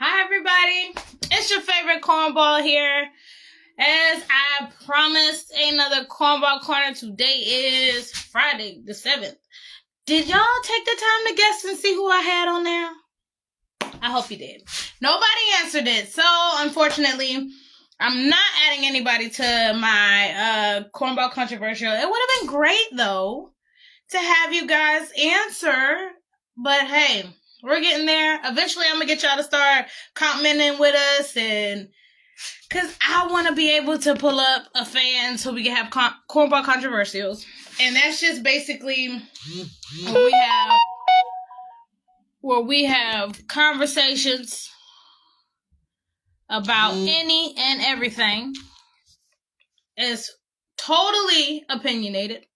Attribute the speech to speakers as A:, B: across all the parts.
A: Hi everybody, it's your favorite Cornball here. As I promised, another Cornball Corner. Today is Friday the 7th. Did y'all take the time to guess and see who I had on there? I hope you did. Nobody answered it, so unfortunately, I'm not adding anybody to my Cornball Controversial. It would have been great though to have you guys answer, but hey, we're getting there. Eventually, I'm going to get y'all to start commenting with us, and because I want to be able to pull up a fan so we can have Cornball Controversials. And that's just basically where we have conversations about any and everything. It's totally opinionated.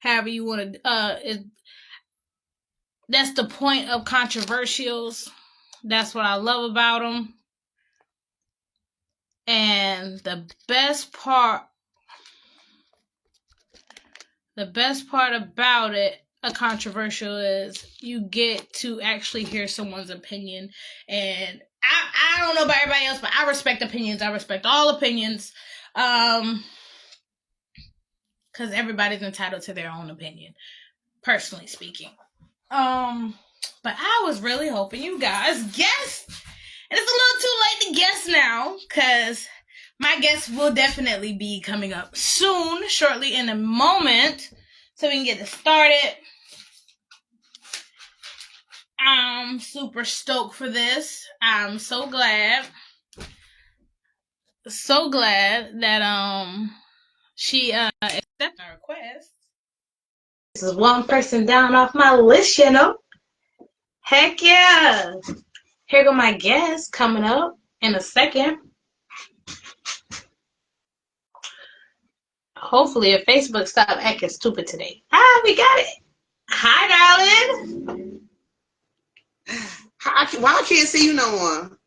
A: However you want to, that's the point of controversials. That's what I love about them. And the best part about it, a controversial, is you get to actually hear someone's opinion. And I don't know about everybody else, but I respect opinions. I respect all opinions. Because everybody's entitled to their own opinion, personally speaking. But I was really hoping you guys guessed. And it's a little too late to guess now, because my guess will definitely be coming up soon, shortly in a moment, so we can get it started. I'm super stoked for this. I'm so glad that she accepted my request. This is one person down off my list, you know. Heck yeah. Here go my guest coming up in a second. Hopefully, if Facebook stop acting stupid today. We got it. Hi, darling.
B: Why I can't see you no more?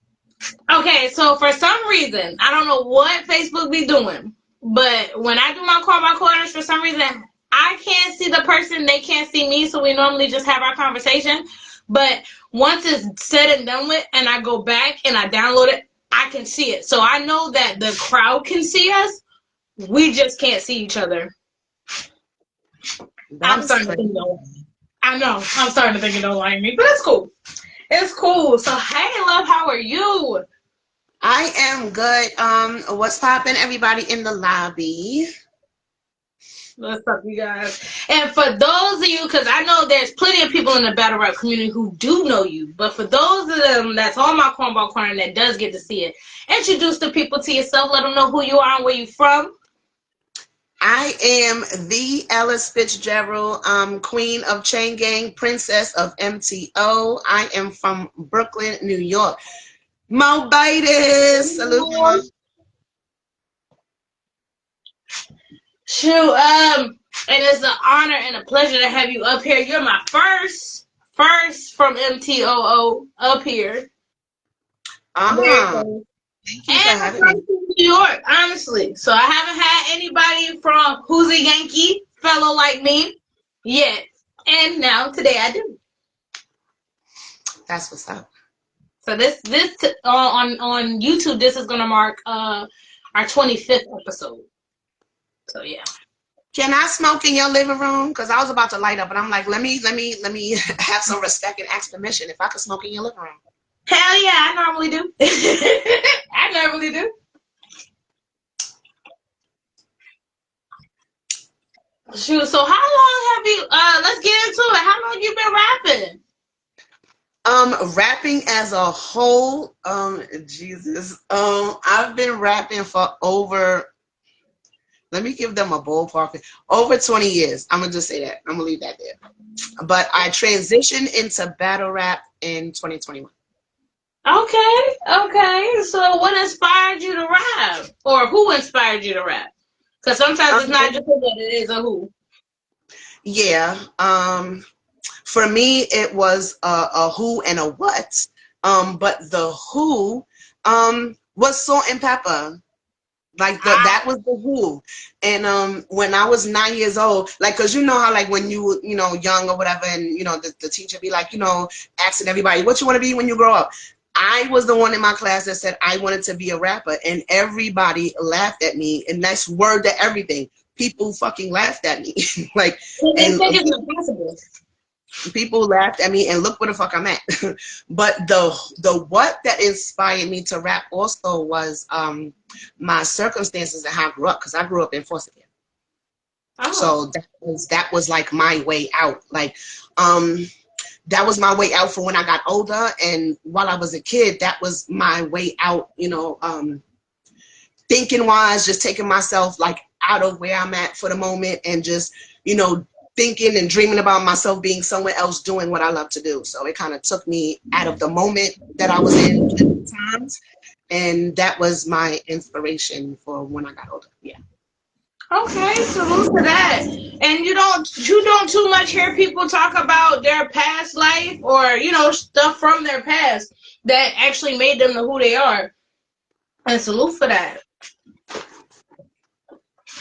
A: Okay, so for some reason, I don't know what Facebook be doing, but when I do my Cornball Corners, for some reason, I can't see the person, they can't see me, so we normally just have our conversation. But once it's said and done with, and I go back and I download it, I can see it. So I know that the crowd can see us. We just can't see each other. I'm starting to think I'm starting to think it don't like me, but it's cool. It's cool. So hey, love, how are you?
B: I am good. What's poppin', everybody in the lobby?
A: What's up, you guys? And for those of you, because I know there's plenty of people in the battle rap community who do know you, but for those of them that's on my Cornball Corner that does get to see it, introduce the people to yourself. Let them know who you are and where you from.
B: I am the Ella Spitzgerald, queen of Chain Gang, princess of MTO. I am from Brooklyn, New York. Mo Bitis. Salute, Mo.
A: Shoot, and it's an honor and a pleasure to have you up here. You're my first from MTOO up here.
B: Thank you for having me.
A: New York, honestly. So I haven't had anybody from who's a Yankee fellow like me yet. And now today I do.
B: That's what's up.
A: So this on YouTube, this is gonna mark our 25th episode. So yeah.
B: Can I smoke in your living room? Because I was about to light up, but I'm like, let me have some respect and ask permission if I could smoke in your living room.
A: Hell yeah, I normally do. I normally do. Shoot, so how long have you let's get into it. How long you been rapping?
B: Rapping as a whole, Jesus. I've been rapping for over, let me give them a ballpark, over 20 years. I'm gonna just say that. I'm gonna leave that there. But I transitioned into battle rap in 2021.
A: Okay. So what inspired you to rap? Or who inspired you to rap? Because sometimes it's not just what it is, a who.
B: Yeah. For me, it was a who and a what. But the who was Salt and Pepper. Like that was the who. And when I was 9 years old, like, cause you know how like when you young or whatever, and the teacher be like, asking everybody what you want to be when you grow up. I was the one in my class that said I wanted to be a rapper, and everybody laughed at me. And that's word to everything. People fucking laughed at me, like,
A: Well, they
B: and
A: think it's impossible.
B: people laughed at me. And look where the fuck I'm at. But the what that inspired me to rap also was my circumstances and how I grew up, because I grew up in foster care.
A: Oh.
B: So that was like my way out. Like, um, that was my way out for when I got older. And while I was a kid, that was my way out, thinking wise, just taking myself like out of where I'm at for the moment and just, thinking and dreaming about myself being somewhere else doing what I love to do. So it kind of took me out of the moment that I was in at times. And that was my inspiration for when I got older. Yeah.
A: Okay, salute to that. And you don't too much hear people talk about their past life or stuff from their past that actually made them who they are. And salute for that.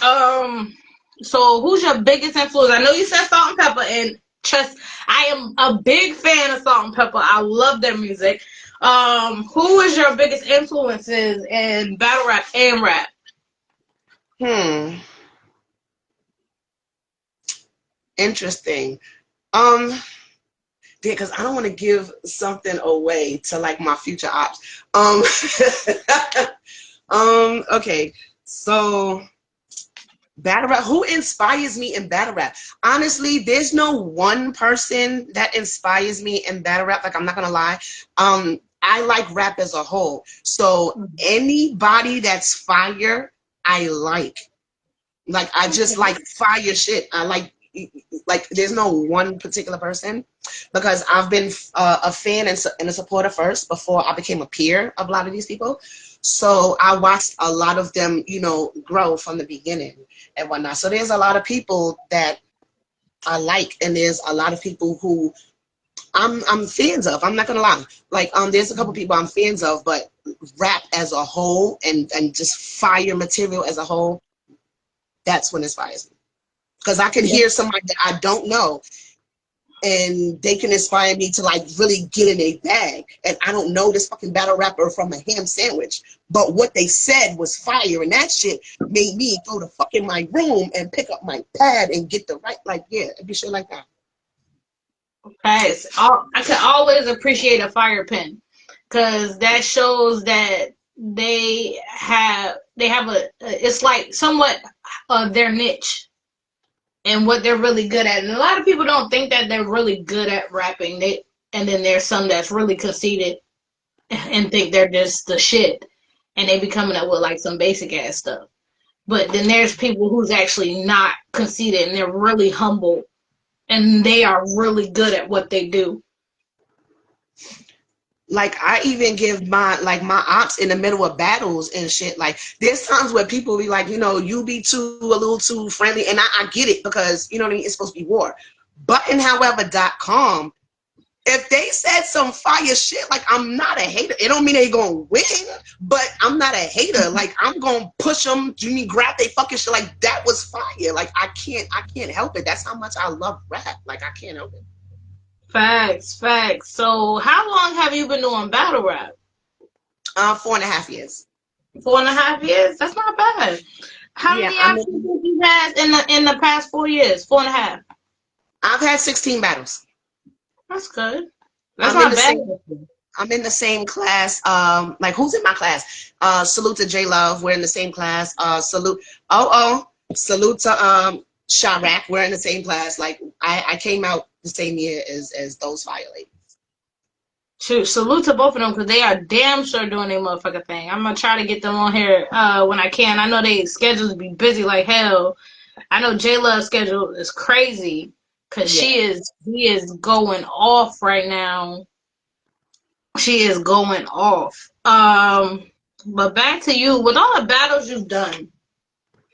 A: Um, so who's your biggest influence? I know you said Salt and Pepper, and trust, I am a big fan of Salt and Pepper. I love their music. Who is your biggest influences in battle rap and rap?
B: Hmm. Interesting. Yeah, because I don't want to give something away to like my future ops. Um, okay. So battle rap, who inspires me in battle rap? Honestly, there's no one person that inspires me in battle rap. Like, I'm not gonna lie. I like rap as a whole. So anybody that's fire, I like. Like, I just like fire shit. I like there's no one particular person, because I've been a fan and a supporter first before I became a peer of a lot of these people. So I watched a lot of them, grow from the beginning and whatnot. So there's a lot of people that I like, and there's a lot of people who I'm fans of. I'm not gonna lie. Like, there's a couple people I'm fans of, but rap as a whole and just fire material as a whole, that's what inspires me. Because I can hear somebody that I don't know, and they can inspire me to like really get in a bag. And I don't know this fucking battle rapper from a ham sandwich, but what they said was fire, and that shit made me go to fucking my room and pick up my pad and get the right, like, yeah, it'd be shit like that.
A: Guys, I can always appreciate a fire pin because that shows that they have a it's like somewhat their niche and what they're really good at. And a lot of people don't think that they're really good at rapping. And then there's some that's really conceited and think they're just the shit, and they be coming up with like some basic ass stuff. But then there's people who's actually not conceited and they're really humble and they are really good at what they do.
B: Like, I even give my ops in the middle of battles and shit. Like, there's times where people be like, you be a little too friendly, and I get it, because you know what I mean, it's supposed to be war. Buttonhowever.com, if they said some fire shit, like, I'm not a hater. It don't mean they gonna win, but I'm not a hater. Like, I'm gonna push them. You mean grab they fucking shit? Like, that was fire. Like, I can't help it. That's how much I love rap. Like, I can't help it.
A: Facts, facts. So, how long have you been doing battle rap?
B: 4.5 years.
A: 4.5 years? That's not bad. How
B: Yeah,
A: many options have you had in the past 4 years? 4.5.
B: I've had 16 battles.
A: That's good. That's
B: I'm in
A: not
B: the
A: bad.
B: same I'm in the same class. Like, who's in my class? Salute to J Love. We're in the same class. Salute to Chirac. We're in the same class. Like, I came out the same year as those fire ladies.
A: Shoot, salute to both of them because they are damn sure doing their motherfucking thing. I'm gonna try to get them on here when I can. I know they schedules be busy like hell. I know J Love's schedule is crazy because
B: Yeah.
A: he is going off right now. She is going off. But back to you. With all the battles you've done,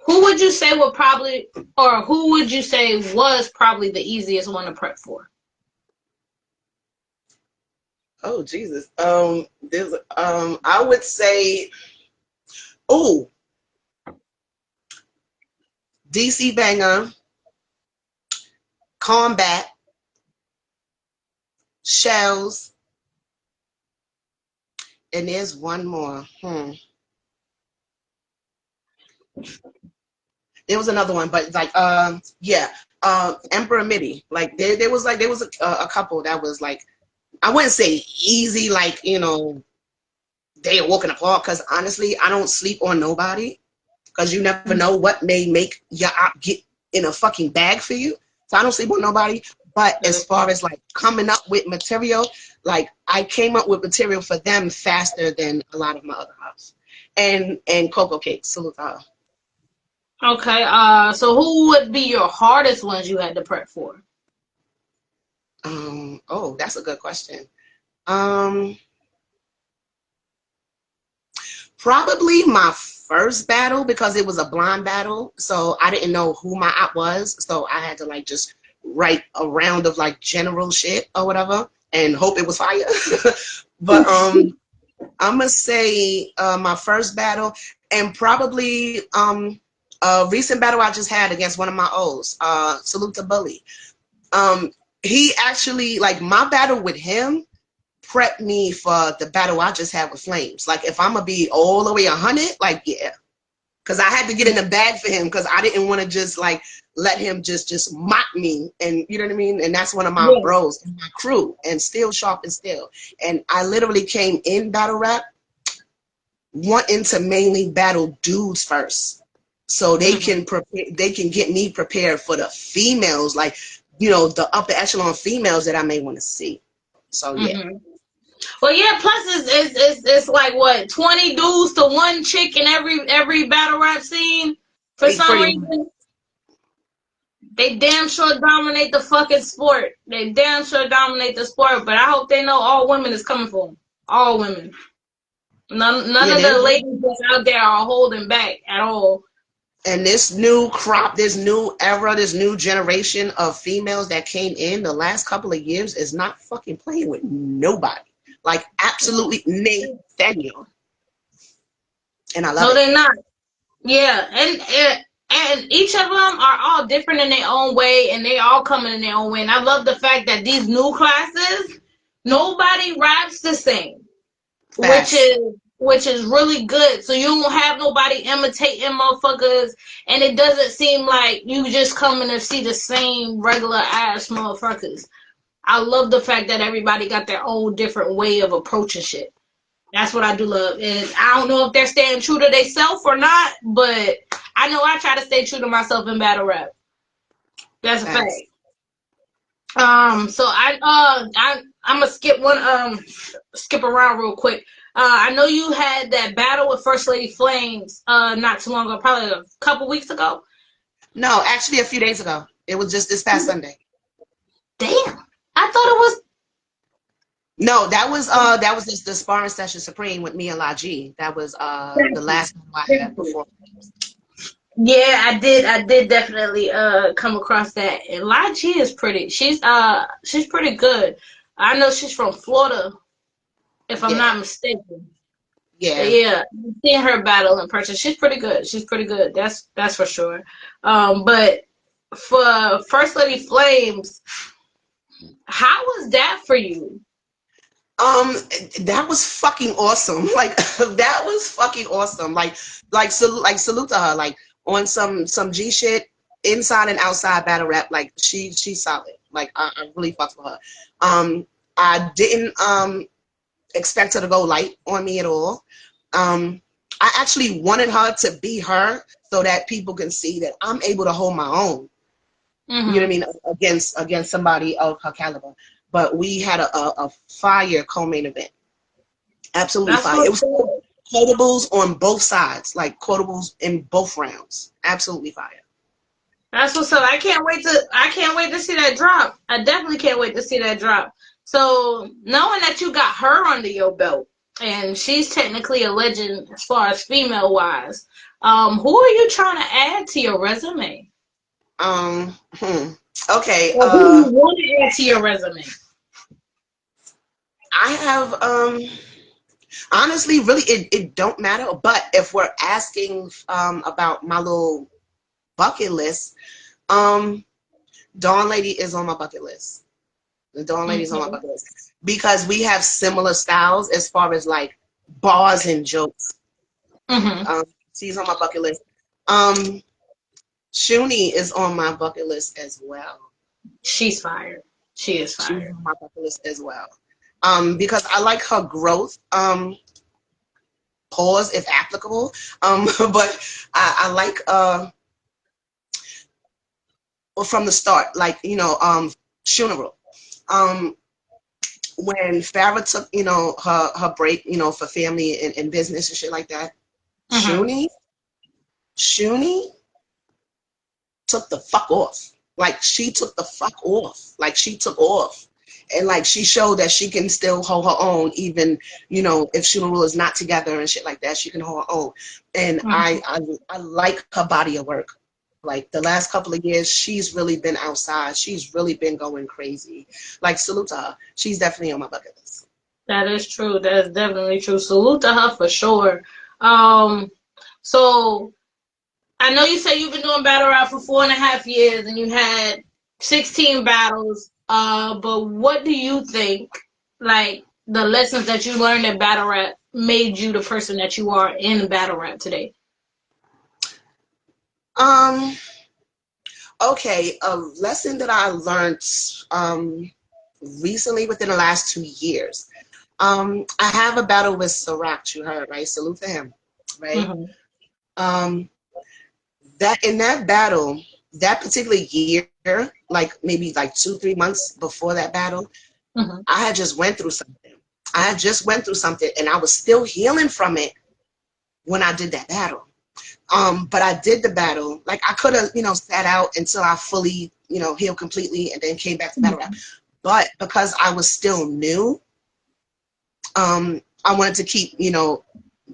A: who would you say would probably, or who would you say was probably the easiest one to prep for?
B: Oh Jesus. There's I would say, oh, DC Banger, Combat, Shells, And there's one more. There was another one, but like, Emperor Midi. Like, there was a couple that was like, I wouldn't say easy, like, they are walking apart. Because honestly, I don't sleep on nobody. Because you never know what may make your op get in a fucking bag for you. So I don't sleep on nobody. But as far as like coming up with material, like I came up with material for them faster than a lot of my other house. And Cocoa Cake, salute to her.
A: Okay, so who would be your hardest ones you had to prep for?
B: Oh, that's a good question. Um, Probably my first battle, because it was a blind battle, so I didn't know who my op was, so I had to like just write a round of like general shit or whatever and hope it was fire. But I'm gonna say my first battle, and probably a recent battle I just had against one of my O's. Salute to Bully. He actually, like, my battle with him prep me for the battle I just had with Flames. Like, if I'm gonna be all the way 100, like, yeah, because I had to get in the bag for him, because I didn't want to just like let him just mock me, and you know what I mean. And that's one of my
A: Yeah.
B: bros in my crew, and still sharp and still. And I literally came in battle rap wanting to mainly battle dudes first, so they can prepare, they can get me prepared for the females, like, the upper echelon females that I may want to see. So yeah.
A: Well, yeah. Plus, it's like what 20 dudes to one chick in every battle rap scene. For some
B: Pretty much.
A: reason, they damn sure dominate the fucking sport. They damn sure dominate the sport. But I hope they know all women is coming for them. All women. None
B: Yeah,
A: of the
B: there's
A: ladies that's out there are holding back at all.
B: and this new crop, this new era, this new generation of females that came in the last couple of years is not fucking playing with nobody. Like, absolutely Nathaniel. And I love
A: No,
B: it.
A: they're not. Yeah, and each of them are all different in their own way, and they all coming in their own way. And I love the fact that these new classes, nobody raps the same, which
B: Facts.
A: is which is really good. So you don't have nobody imitating motherfuckers, and it doesn't seem like you just coming to see the same regular ass motherfuckers. I love the fact that everybody got their own different way of approaching shit. That's what I do love. And I don't know if they're staying true to themselves or not, but I know I try to stay true to myself in battle rap. That's a fact.
B: Facts.
A: So I'm gonna skip around real quick. I know you had that battle with First Lady Flames not too long ago, probably a couple weeks ago.
B: No, actually a few days ago. It was just this past Sunday.
A: Damn. I thought it was.
B: No, that was just the sparring session supreme with me and La G. That was the last one I had before.
A: Yeah, I did definitely come across that. And La G is pretty. She's pretty good. I know she's from Florida, if I'm
B: Yeah.
A: not mistaken.
B: Yeah.
A: Yeah, I've seen her battle in person. She's pretty good. She's pretty good. That's for sure. But for First Lady Flames, how was that for you?
B: That was fucking awesome. Like, that was fucking awesome. Like salute to her. Like, on some G shit, inside and outside battle rap. Like, she's solid. Like, I really fucked with her. I didn't expect her to go light on me at all. I actually wanted her to be her, so that people can see that I'm able to hold my own. You know what I mean? Against somebody of her caliber. But we had a fire co-main event. Absolutely
A: That's
B: fire. It was
A: what.
B: quotables on both sides, like quotables in both rounds. Absolutely fire.
A: That's what's up. I can't wait to see that drop. I definitely can't wait to see that drop. So knowing that you got her under your belt, and she's technically a legend as far as female wise, who are you trying to add to your resume?
B: Um, hmm. Okay.
A: Or who you want to add to your resume?
B: I have honestly, really, it don't matter. But if we're asking about my little bucket list, um, Dawn Lady is on my bucket list. The Dawn Lady's on my
A: Okay.
B: bucket list because we have similar styles as far as like bars and jokes.
A: Mm-hmm.
B: She's on my bucket list. Shuni is on my bucket list as well.
A: She's fired. She is
B: She's
A: fired.
B: on my bucket list as well. Because I like her growth. Pause if applicable. But I like from the start, like, funeral. When Farrah took, her break, for family and business and shit like that,
A: Mm-hmm.
B: Shuni took the fuck off. Like, she took the fuck off. Like, she took off. And, like, she showed that she can still hold her own, even, if funeral is not together and shit like that, she can hold her own. And
A: Mm-hmm.
B: I like her body of work. Like, the last couple of years, she's really been outside. She's really been going crazy. Like, salute to her. She's definitely on my bucket list.
A: That is true. That is definitely true. Salute to her for sure. So I know you said you've been doing battle rap for 4.5 years and you had 16 battles. But what do you think, like, the lessons that you learned in battle rap made you the person that you are in battle rap today?
B: Um, okay, a lesson that I learned recently within the last 2 years. I have a battle with Ciroc, you heard, right? Salute to him, right?
A: Mm-hmm.
B: Um, that in that battle, that particular year, like maybe like 2-3 months before that battle,
A: Mm-hmm.
B: I had just went through something. And I was still healing from it when I did that battle. But I did the battle. Like, I could have, sat out until I fully, healed completely and then came back to battle rap. But because I was still new, I wanted to keep,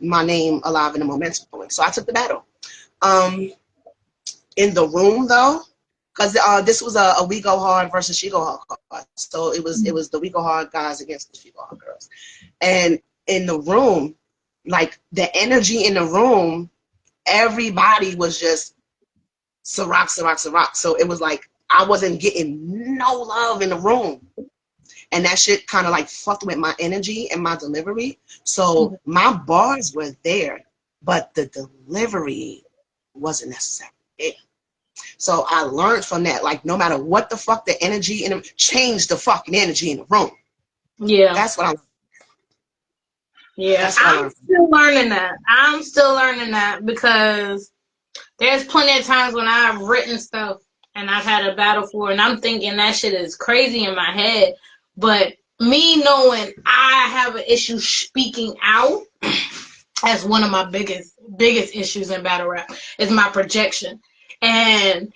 B: my name alive and the momentum going. So I took the battle. In the room though, because this was a We Go Hard versus She Go Hard. So it was the We Go Hard guys against the She Go Hard girls. And in the room, like, the energy in the room, everybody was just Ciroc, Ciroc, Ciroc. So it was like I wasn't getting no love in the room. And that shit kind of like fucked with my energy and my delivery. So my bars were there, but the delivery wasn't necessary. So I learned from that. Like, no matter what the fuck the energy in them, change the fucking energy in the room.
A: Yeah.
B: That's what I learned.
A: Yeah.
B: That's what I learned.
A: I'm still learning that because there's plenty of times when I've written stuff and I've had a battle for, and I'm thinking that shit is crazy in my head. But me knowing I have an issue speaking out as one of my biggest issues in battle rap is my projection. And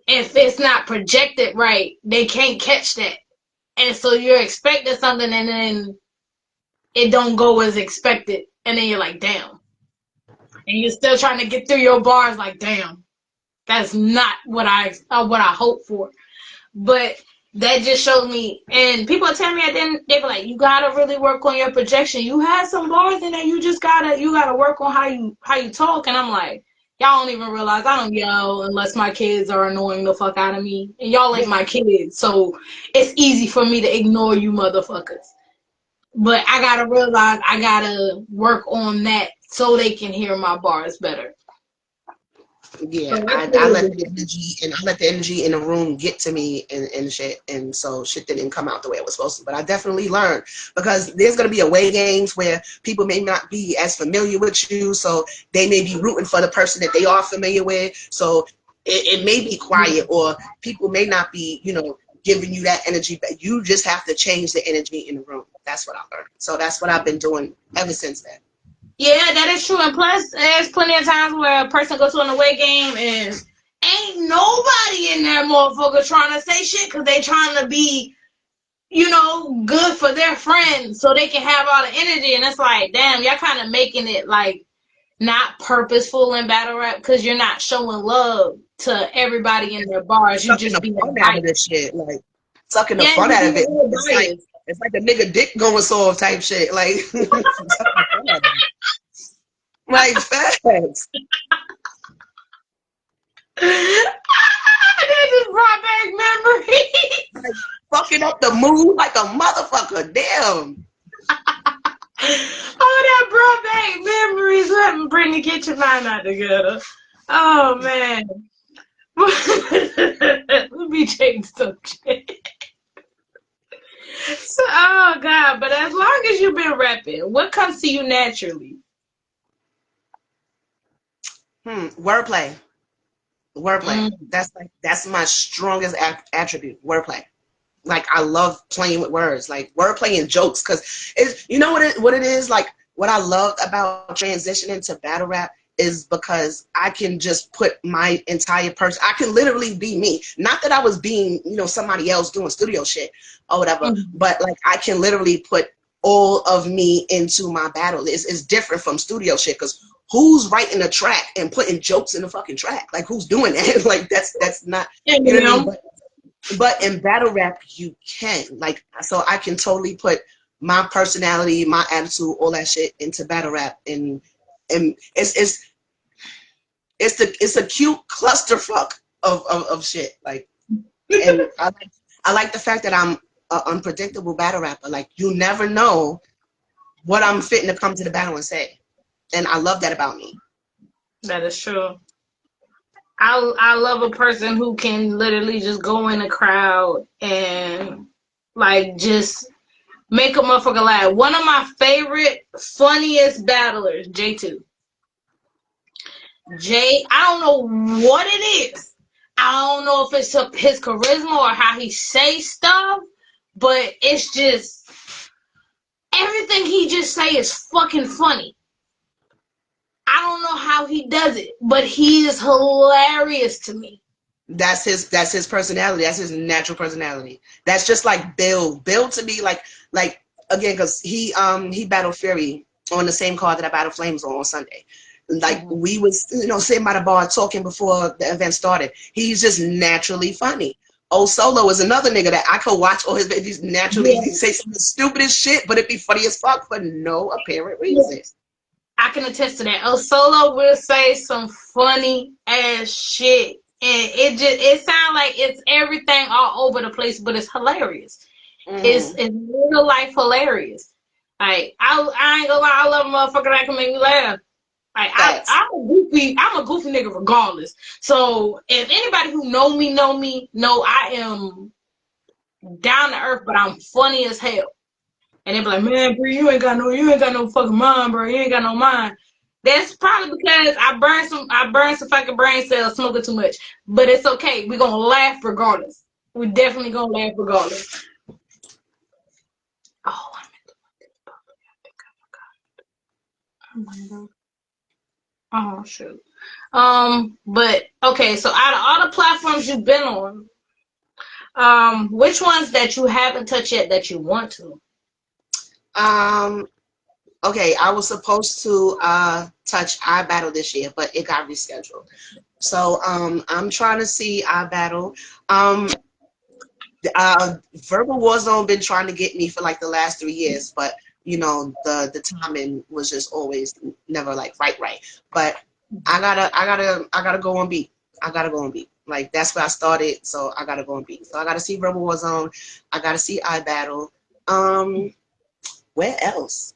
A: if it's not projected right, they can't catch that. And so you're expecting something and then it don't go as expected. And then you're like, damn. And you're still trying to get through your bars like, damn. That's not what I hoped for. But that just showed me, and people are telling me at the end, they be like, you gotta really work on your projection. You had some bars in there, you gotta work on how you talk. And I'm like, y'all don't even realize I don't yell unless my kids are annoying the fuck out of me. And y'all ain't my kids, so it's easy for me to ignore you motherfuckers. But I gotta realize I gotta work on that so they can hear my bars better.
B: Yeah,
A: So
B: I let the energy in the room get to me and shit, and so shit didn't come out the way it was supposed to. But I definitely learned, because there's gonna be away games where people may not be as familiar with you, so they may be rooting for the person that they are familiar with. So it may be quiet, or people may not be, giving you that energy, but you just have to change the energy in the room. That's what I learned. So that's what I've been doing ever since then.
A: yeah, that is true. And plus, there's plenty of times where a person goes to an away game and ain't nobody in there motherfucker trying to say shit because they trying to be, good for their friends so they can have all the energy. And it's like, damn, y'all kind of making it like not purposeful in battle rap because you're not showing love to everybody in their bars. You
B: Sucking
A: just
B: the
A: being
B: fun out of
A: biased.
B: this shit, like sucking the
A: Yeah,
B: fun
A: you
B: out of
A: being
B: it.
A: real biased.
B: It's like a nigga dick going soft type shit. Like, sucking the fun out of it. Like, facts.
A: That just brought back memories.
B: Like, fucking up the mood like a motherfucker. Damn.
A: Oh, that brought like memories. Let Brittany get your mind out together. Oh man. Let me change the subject. So, oh God, but as long as you've been rapping, what comes to you naturally?
B: Wordplay. Wordplay.
A: Mm.
B: That's my strongest attribute. Wordplay. Like I love playing with words, like wordplay and jokes, because it's what it is. Like what I loved about transitioning to battle rap is because I can just put my entire person. I can literally be me. Not that I was being somebody else doing studio shit or whatever,
A: Mm.
B: but like I can literally put all of me into my battle. It's different from studio shit because who's writing a track and putting jokes in the fucking track? Like who's doing that? Like that's not, you know what I mean? But in battle rap, you can, like, so I can totally put my personality, my attitude, all that shit into battle rap, and it's a cute clusterfuck of shit. Like, and I like the fact that I'm an unpredictable battle rapper. Like, you never know what I'm fitting to come to the battle and say, and I love that about me.
A: That is true. I love a person who can literally just go in a crowd and like just make a motherfucker laugh. One of my favorite, funniest battlers, J2. I don't know what it is. I don't know if it's his charisma or how he says stuff, but it's just everything he just say is fucking funny. I don't know how he does it, but he is hilarious to me.
B: That's his personality. That's his natural personality. That's just like Bill. Bill to me, like again, because he battled Fury on the same card that I battled Flames on Sunday. Like we was sitting by the bar talking before the event started. He's just naturally funny. Oh, Solo is another nigga that I could watch all his videos naturally. He say some of the stupidest shit, but it'd be funny as fuck for no apparent reason.
A: I can attest to that. El Solo will say some funny ass shit, and it sounds like it's everything all over the place, but it's hilarious. It's real life hilarious. Like I ain't gonna lie, I love a motherfucker that can make me laugh. Like I'm a goofy nigga regardless. So if anybody who know me know I am down to earth, but I'm funny as hell. And they be like, man, Bree, you ain't got no fucking mind, bro. You ain't got no mind. That's probably because I burned some fucking brain cells smoking too much. But it's okay. We're gonna laugh regardless. We definitely gonna laugh regardless. Oh, I meant to. Oh shoot. But okay, so out of all the platforms you've been on, which ones that you haven't touched yet that you want to?
B: Okay, I was supposed to touch iBattle this year, but it got rescheduled. So I'm trying to see iBattle. Verbal Warzone been trying to get me for like the last 3 years, but the timing was just always never like right. But I gotta go on beat. I gotta go on beat. Like that's where I started, so I gotta go on beat. So I gotta see Verbal Warzone. I gotta see iBattle. Where else?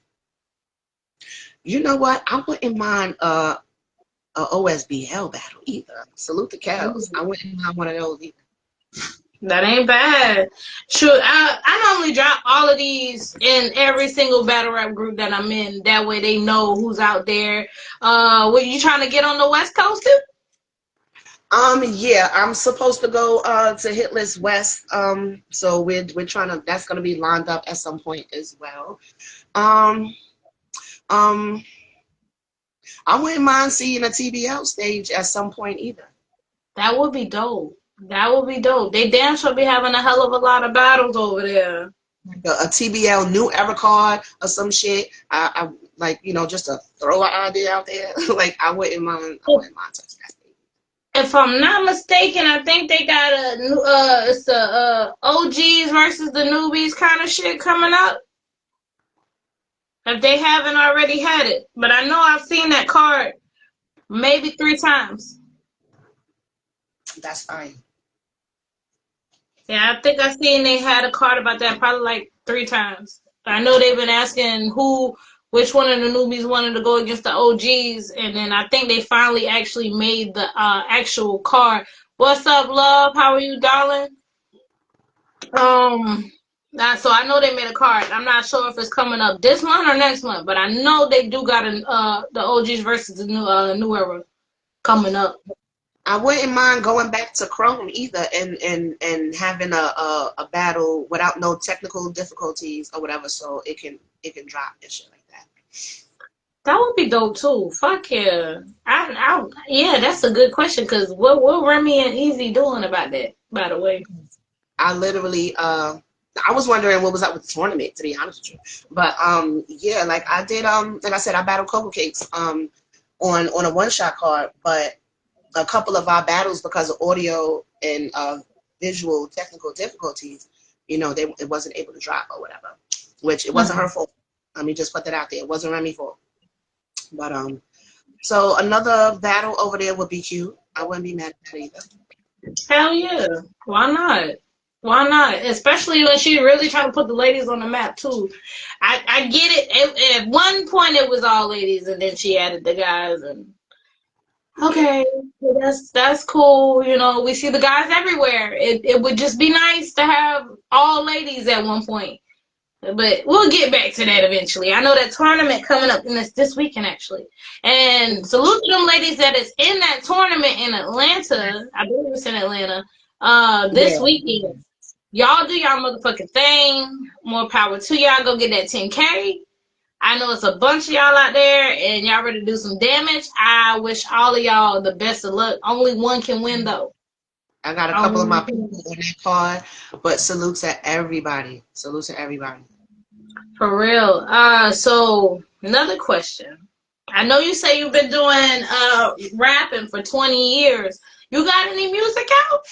B: You know what? I wouldn't mind a OSBL battle either. Salute the cows. I wouldn't mind one of those either.
A: That ain't bad. Sure, I normally drop all of these in every single battle rap group that I'm in. That way they know who's out there. Were you trying to get on the West Coast too?
B: Yeah, I'm supposed to go to Hitless West. So we're trying to. That's gonna be lined up at some point as well. Um, um, I wouldn't mind seeing a TBL stage at some point either.
A: That would be dope. That would be dope. They damn sure be having a hell of a lot of battles over there.
B: A TBL new era card or some shit. I like just to throw an idea out there. Like I wouldn't mind. I wouldn't mind touching that.
A: If I'm not mistaken, I think they got a new it's the OGs versus the newbies kind of shit coming up. If they haven't already had it, but I know I've seen that card maybe 3 times.
B: That's fine.
A: Yeah, I think I seen they had a card about that probably like 3 times. I know they've been asking who which one of the newbies wanted to go against the OGs, and then I think they finally actually made the actual card. What's up, love? How are you, darling? Um, so I know they made a card. I'm not sure if it's coming up this month or next month, but I know they do got the OGs versus the new era coming up.
B: I wouldn't mind going back to Chrome either, and having a battle without no technical difficulties or whatever, so it can drop and shit like that.
A: That would be dope too. Fuck yeah. Yeah, that's a good question. Cause what Remy and Easy doing about that? By the way.
B: I literally I was wondering what was up with the tournament, to be honest with you. But yeah, like I did like I said, I battled Cocoa Cakes on a one shot card, but a couple of our battles, because of audio and visual technical difficulties, it wasn't able to drop or whatever. Which it wasn't her fault. Let me just put that out there. It wasn't Remy's fault. But so another battle over there would be cute. I wouldn't be mad at that either.
A: Hell yeah. Why not? Why not? Especially when she really trying to put the ladies on the map too. I get it. At one point it was all ladies, and then she added the guys. And okay, well, that's cool. You know, we see the guys everywhere. It would just be nice to have all ladies at one point. But we'll get back to that eventually. I know that tournament coming up this weekend actually. And salute to them ladies that is in that tournament in Atlanta. I believe it's in Atlanta. This
B: Yeah.
A: weekend. Y'all do y'all motherfucking thing. More power to y'all. Go get that 10K. I know it's a bunch of y'all out there and y'all ready to do some damage. I wish all of y'all the best of luck. Only one can win though.
B: I got a couple of my people on that card, but salute to everybody. Salute to everybody.
A: For real. So another question. I know you say you've been doing rapping for 20 years. You got any music out?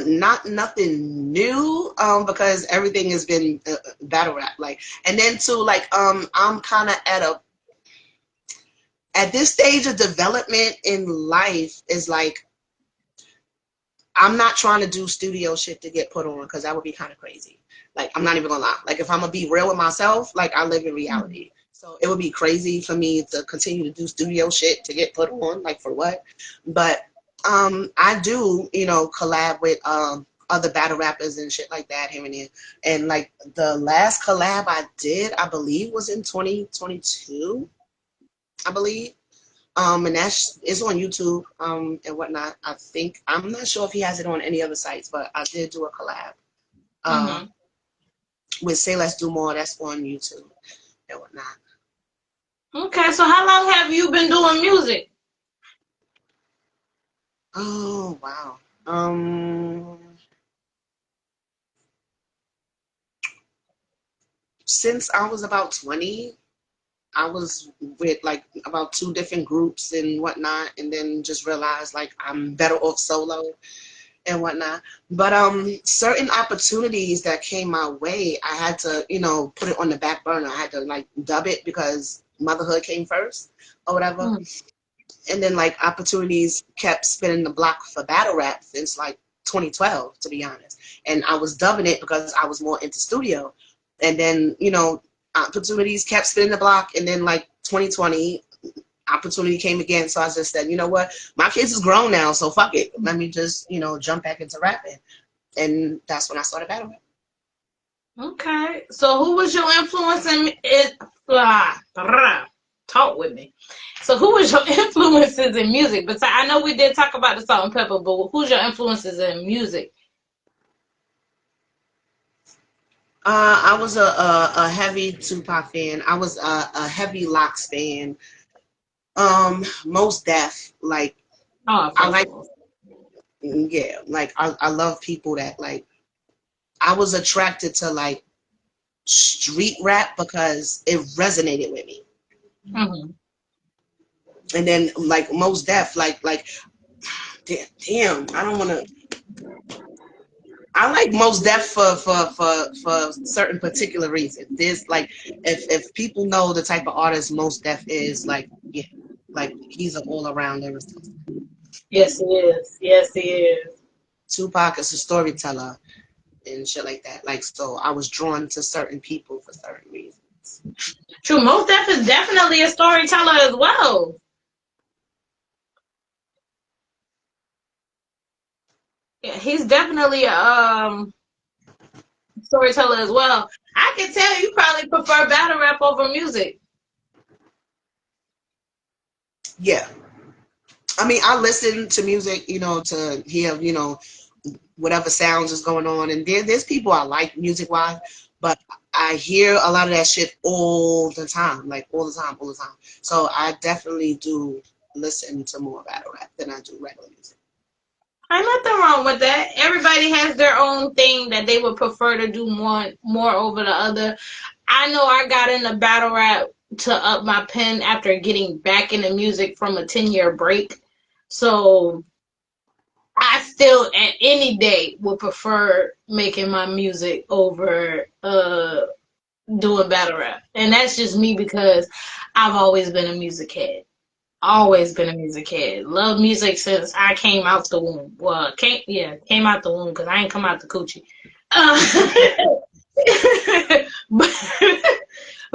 B: Not nothing new, because everything has been battle rap, like, and then too, like, I'm kind of at this stage of development in life is like, I'm not trying to do studio shit to get put on, because that would be kind of crazy. Like, I'm not even gonna lie. Like, if I'm gonna be real with myself, like, I live in reality. So it would be crazy for me to continue to do studio shit to get put on, like, for what? But I do, collab with other battle rappers and shit like that here and there. And like the last collab I did, I believe, was in 2022, I believe. And that's it's on YouTube and whatnot. I think I'm not sure if he has it on any other sites, but I did do a collab uh, with Say Let's Do More. That's on YouTube and whatnot.
A: Okay, so how long have you been doing music?
B: Oh wow. Since I was about 20, I was with like about two different groups and whatnot, and then just realized like I'm better off solo and whatnot. But certain opportunities that came my way, I had to, put it on the back burner. I had to like dub it because motherhood came first or whatever. And then like opportunities kept spinning the block for battle rap since like 2012, to be honest. And I was dubbing it because I was more into studio. And then, opportunities kept spinning the block. And then like 2020, opportunity came again. So I just said, you know what? My kids is grown now, so fuck it. Let me just, jump back into rapping. And that's when I started battle rap.
A: Okay, so who was your influence in it? Talk with me. So who was your influences in music? But I know we did talk about the Salt and Pepper, but who's your influences in music?
B: I was a heavy Tupac fan. I was a heavy Locks fan. Most Def. Like,
A: Oh,
B: I
A: first
B: like,
A: of all.
B: yeah, like I love people that like. I was attracted to like street rap because it resonated with me.
A: Mm-hmm.
B: And then like Most Def, like damn, I don't want to. I like Most Def for certain particular reasons. There's like if people know the type of artist Most Def is, like, yeah, like he's an all around lyricist.
A: Yes, he is. Yes, he is.
B: Tupac is a storyteller and shit like that. Like, so I was drawn to certain people for certain reasons.
A: True, Most Def is definitely a storyteller as well. Yeah, he's definitely a storyteller as well. I can tell you probably prefer battle rap over music.
B: Yeah. I mean, I listen to music, to hear, whatever sounds is going on. And there's people I like music wise, but I hear a lot of that shit all the time, like all the time, all the time. So I definitely do listen to more battle rap than I do regular music.
A: Ain't nothing wrong with that. Everybody has their own thing that they would prefer to do more over the other. I know I got into battle rap to up my pen after getting back into music from a 10-year break. So I still at any day would prefer making my music over doing battle rap. And that's just me because I've always been a music head. Always been a music head. Love music since I came out the womb. Well, came out the womb because I ain't come out the coochie. Uh, but,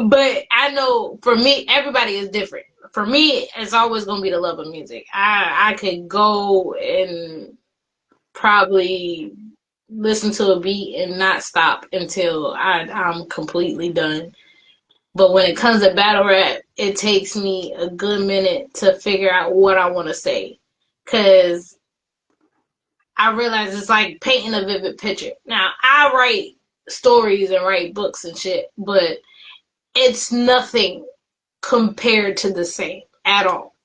A: but I know for me, everybody is different. For me, it's always gonna be the love of music. I could go and probably listen to a beat and not stop until I'm completely done. But when it comes to battle rap, it takes me a good minute to figure out what I want to say. Because I realize it's like painting a vivid picture. Now, I write stories and write books and shit, but it's nothing compared to the same at all.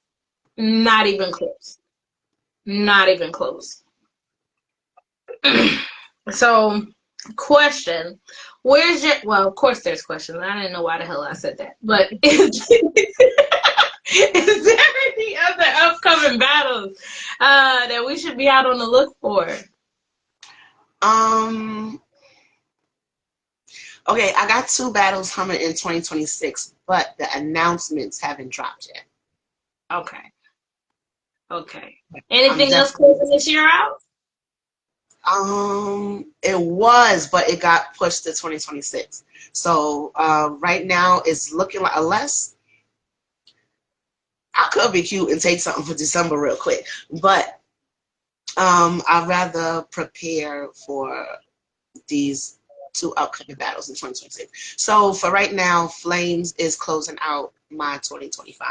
A: Not even close. Not even close. So, question. Where's your, well, of course there's questions. I didn't know why the hell I said that. But is there any other upcoming battles that we should be out on the look for?
B: Um, okay, I got two battles coming in 2026, but the announcements haven't dropped yet.
A: Okay. Okay.
B: I'm
A: Anything else
B: definitely
A: closing this year out?
B: it was, but it got pushed to 2026. So right now it's looking like, unless I could be cute and take something for December real quick, but I'd rather prepare for these two upcoming battles in 2026. So for right now, Flames is closing out my 2025,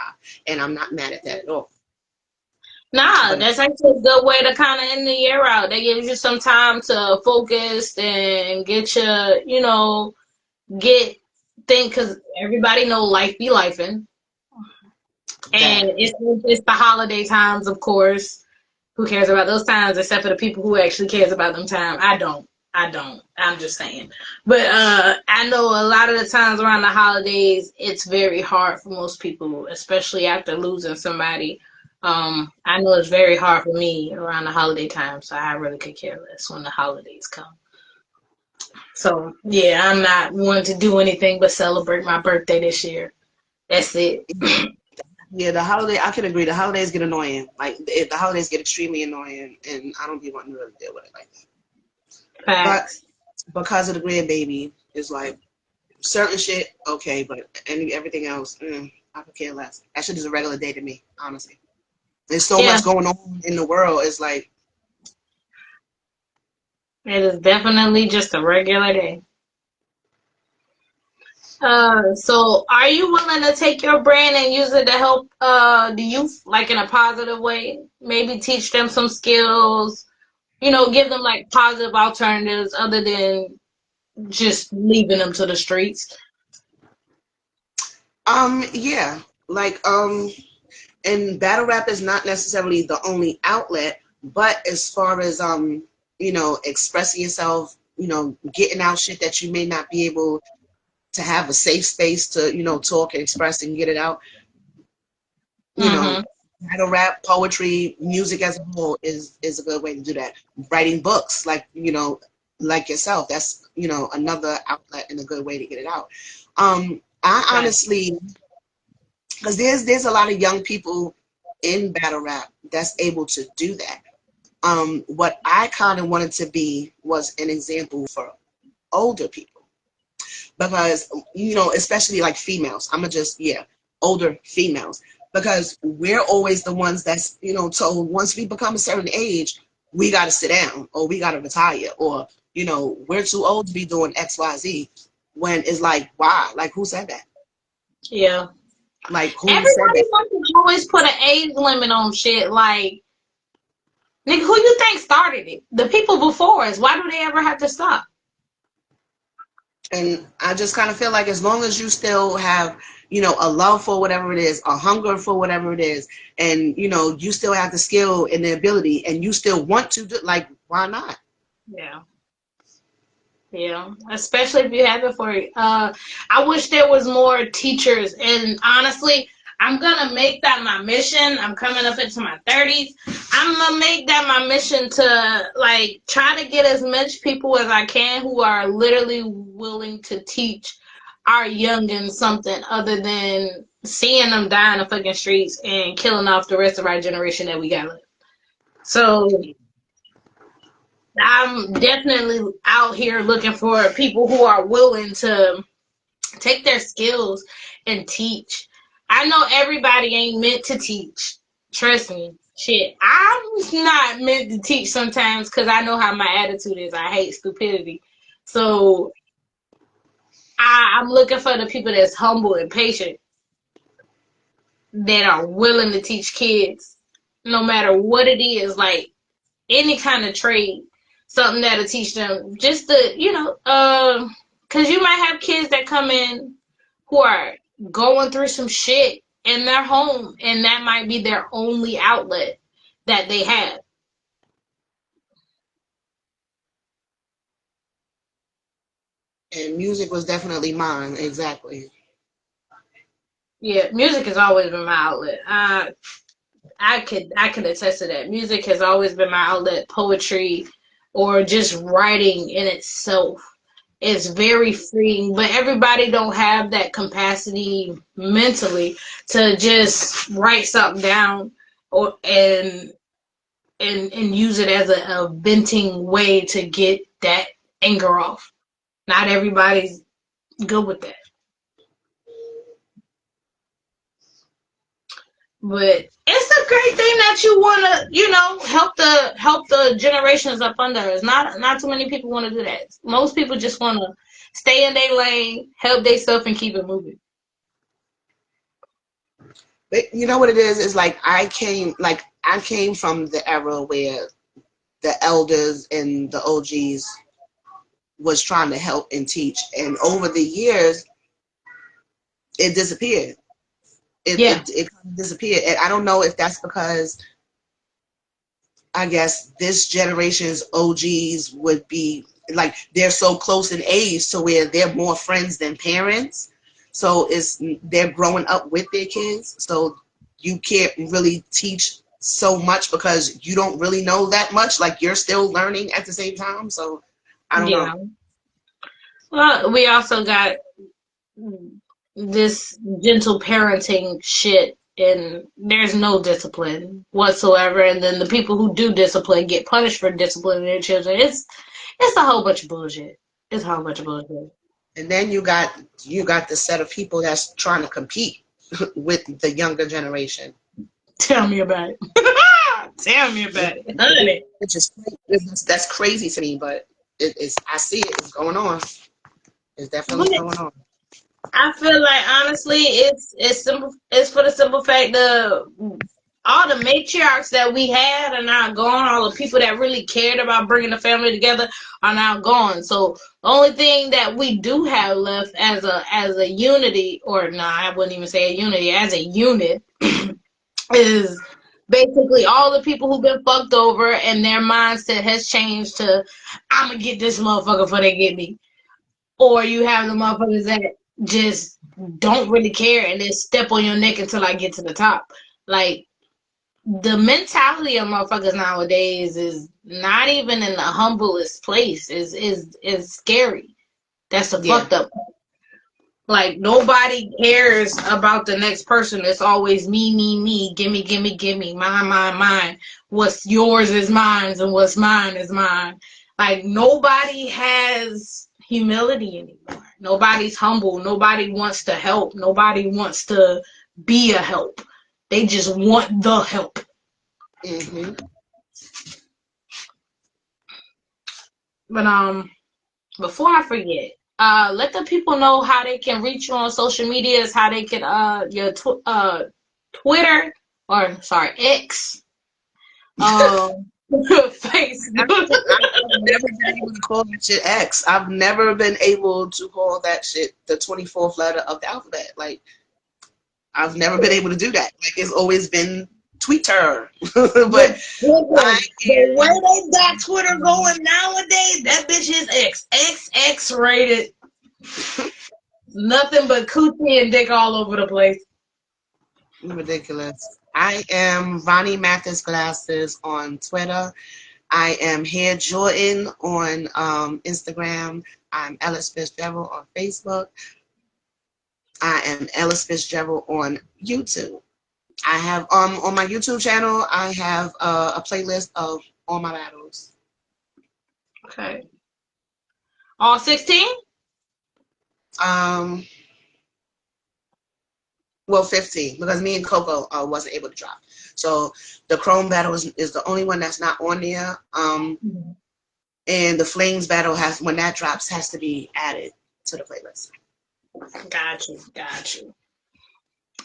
B: and I'm not mad at that at all.
A: Nah,
B: But
A: that's actually a good way to kind of end the year out. That gives you some time to focus and get your, get think because everybody know life be lifing,
B: that
A: and it's the holiday times, of course. Who cares about those times except for the people who actually cares about them time? I don't. I don't. I'm just saying. But I know a lot of the times around the holidays, it's very hard for most people, especially after losing somebody. I know it's very hard for me around the holiday time, so I really could care less when the holidays come. So yeah, I'm not wanting to do anything but celebrate my birthday this year. That's it.
B: yeah, the holiday, I can agree. The holidays get annoying. Like if the holidays get extremely annoying, and I don't be wanting to really deal with it like that. But
A: Facts.
B: because of the grandbaby, it's like certain shit okay, but everything else, I could care less. That shit is a regular day to me, honestly. There's so
A: Yeah,
B: much going on in the world. It's like,
A: it is definitely just a regular day. So are you willing to take your brand and use it to help the youth like in a positive way? Maybe teach them some skills, give them like positive alternatives other than just leaving them to the streets.
B: yeah, like, and battle rap is not necessarily the only outlet, but as far as expressing yourself, getting out shit that you may not be able to have a safe space to, talk and express and get it out, you know,
A: Mm-hmm.
B: battle rap, poetry, music as a whole is a good way to do that. Writing books, like, like yourself, that's, another outlet and a good way to get it out. I
A: Right.
B: honestly, because there's a lot of young people in battle rap that's able to do that. What I kind of wanted to be was an example for older people. because, especially like females. I'm going to just, older females, because we're always the ones that's, told once we become a certain age, we got to sit down or we got to retire or, we're too old to be doing X, Y, Z, when it's like, why? Like, who said that?
A: Yeah.
B: Like, who said
A: Everybody
B: that?
A: wants to always put an age limit on shit. Like, nigga, who you think started it? The people before us. Why do they ever have to stop?
B: And I just kind of feel like as long as you still have, a love for whatever it is, a hunger for whatever it is, and, you still have the skill and the ability and you still want to do, like, why not?
A: Yeah. Yeah, especially if you have it for I wish there was more teachers, and honestly, I'm gonna make that my mission. I'm coming up into my 30s. I'm gonna make that my mission to like try to get as much people as I can who are literally willing to teach our youngins something other than seeing them die in the fucking streets and killing off the rest of our generation that we got left. So I'm definitely out here looking for people who are willing to take their skills and teach. I know everybody ain't meant to teach. Trust me. Shit, I'm not meant to teach sometimes because I know how my attitude is. I hate stupidity. So I'm looking for the people that's humble and patient that are willing to teach kids no matter what it is, like any kind of trade, something that'll teach them just the, because you might have kids that come in who are going through some shit in their home, and that might be their only outlet that they have.
B: And music was definitely mine, exactly.
A: Yeah, music has always been my outlet. I could attest to that. Music has always been my outlet. Poetry or just writing in itself is very freeing, but everybody don't have that capacity mentally to just write something down or and use it as a venting way to get that anger off. Not everybody's good with that. But it's a great thing that you wanna, help the generations up under us. Not too many people wanna do that. Most people just wanna stay in their lane, help themselves and keep it moving.
B: But you know what it is? It's like I came from the era where the elders and the OGs was trying to help and teach, and over the years it disappeared. It
A: Yeah.
B: it, it disappeared, and I don't know if that's because I guess this generation's OGs would be like they're so close in age to where they're more friends than parents. So they're growing up with their kids. So you can't really teach so much because you don't really know that much. Like you're still learning at the same time. So I don't know.
A: Yeah. Well, we also got this gentle parenting shit, and there's no discipline whatsoever. And then the people who do discipline get punished for disciplining their children. It's a whole bunch of bullshit. It's a whole bunch of bullshit.
B: And then you got the set of people that's trying to compete with the younger generation.
A: Tell me about it. Tell me about it, honey.
B: That's crazy to me, but it's I see it. It's going on. It's definitely
A: But
B: going on.
A: I feel like honestly, it's simple. It's for the simple fact that all the matriarchs that we had are now gone. All the people that really cared about bringing the family together are now gone. So the only thing that we do have left as a unity, or no, I wouldn't even say a unity, as a unit, is basically all the people who've been fucked over and their mindset has changed to I'm gonna get this motherfucker before they get me. Or you have the motherfuckers that just don't really care and then step on your neck until I get to the top. Like the mentality of motherfuckers nowadays is not even in the humblest place. Is scary. That's the
B: Yeah.
A: fucked up. Like nobody cares about the next person. It's always me, me, me. Gimme, gimme, gimme. Mine, mine, mine. What's yours is mine, and what's mine is mine. Like nobody has humility anymore. Nobody's humble. Nobody wants to help. Nobody wants to be a help. They just want the help.
B: Mm-hmm.
A: But before I forget, let the people know how they can reach you on social medias, how they can your Twitter, or sorry, X, Facebook.
B: I've never been able to call that shit X. I've never been able to call that shit the 24th letter of the alphabet. Like, I've never been able to do that. Like, it's always been Twitter. But
A: The way they got Twitter going nowadays, that bitch is X rated. Nothing but coochie and dick all over the place.
B: Ridiculous. I am Ronnie Mathis Glasses on Twitter. I am Hair Jordan on Instagram. I'm Ella Spitzgerald on Facebook. I am Ella Spitzgerald on YouTube. I have on my YouTube channel, I have a playlist of all my battles.
A: Okay. All 16?
B: Well, 15, because me and Coco wasn't able to drop. So the Chrome battle is the only one that's not on there. And the Flames battle when that drops, has to be added to the playlist.
A: Got you.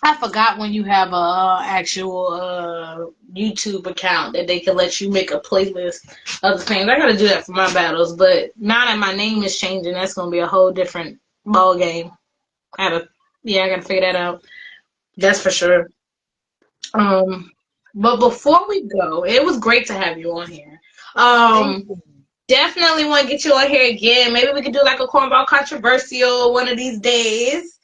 A: I forgot when you have a actual YouTube account that they can let you make a playlist of the things. I gotta do that for my battles, but now that my name is changing, that's gonna be a whole different ball game. I gotta figure that out. That's for sure. But before we go, it was great to have you on here. Definitely want to get you on here again. Maybe we could do like a cornball controversial one of these days.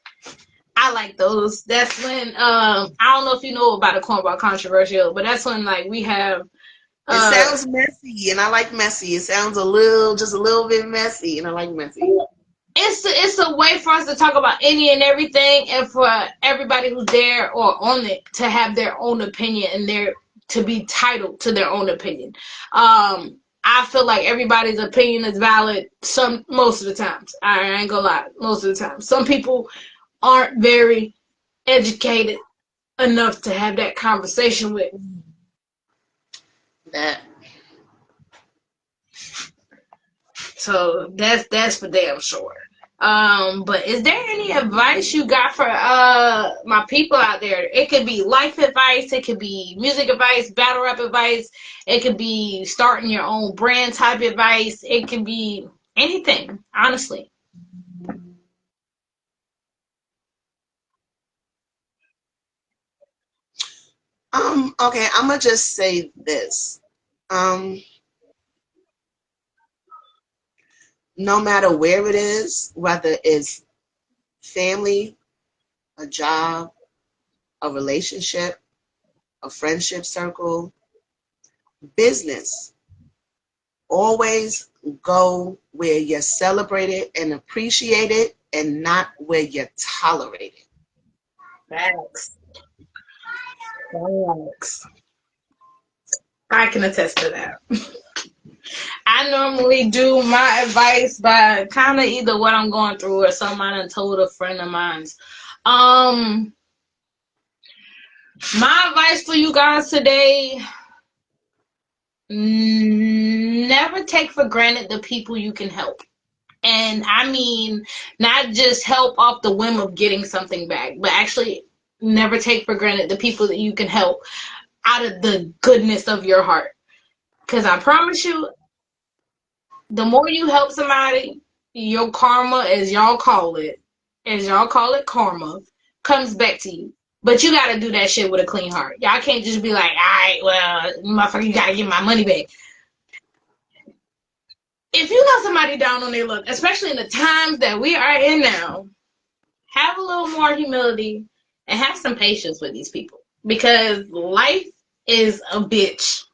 A: I like those. That's when I don't know if you know about a cornball controversial, but that's when like we have.
B: It sounds messy, and I like messy. It sounds just a little bit messy, and I like messy.
A: It's a way for us to talk about any and everything, and for everybody who's there or on it to have their own opinion and to be titled to their own opinion. I feel like everybody's opinion is valid most of the times. I ain't gonna lie, most of the time. Some people aren't very educated enough to have that conversation with.
B: That.
A: So that's for damn sure. But is there any advice you got for my people out there? It could be life advice, it could be music advice, battle rap advice, it could be starting your own brand type advice, it could be anything, honestly.
B: Okay, I'm gonna just say this. No matter where it is, whether it's family, a job, a relationship, a friendship circle, business, always go where you're celebrated and appreciated and not where you're tolerated.
A: Facts. I can attest to that. I normally do my advice by kind of either what I'm going through or something I done told a friend of mine's. My advice for you guys today: never take for granted the people you can help. And I mean, not just help off the whim of getting something back, but actually never take for granted the people that you can help out of the goodness of your heart. Because I promise you, the more you help somebody, your karma, as y'all call it karma, comes back to you. But you gotta do that shit with a clean heart. Y'all can't just be like, all right, well, motherfucker, you gotta get my money back. If you got somebody down on their luck, especially in the times that we are in now, have a little more humility and have some patience with these people. Because life is a bitch.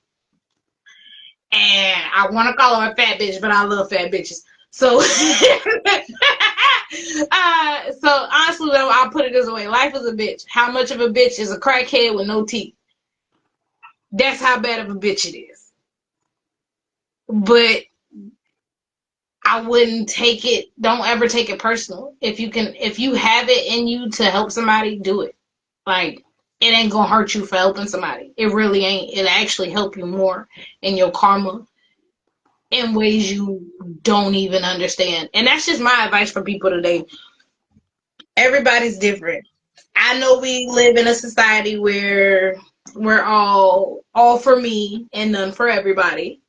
A: And I want to call her a fat bitch, but I love fat bitches. So, so honestly, though, I'll put it this way: life is a bitch. How much of a bitch is a crackhead with no teeth? That's how bad of a bitch it is. But I wouldn't take it. Don't ever take it personal. If you have it in you to help somebody, do it. Like, it ain't gonna hurt you for helping somebody. It really ain't. It'll actually help you more in your karma in ways you don't even understand. And that's just my advice for people today. Everybody's different. I know we live in a society where we're all for me and none for everybody.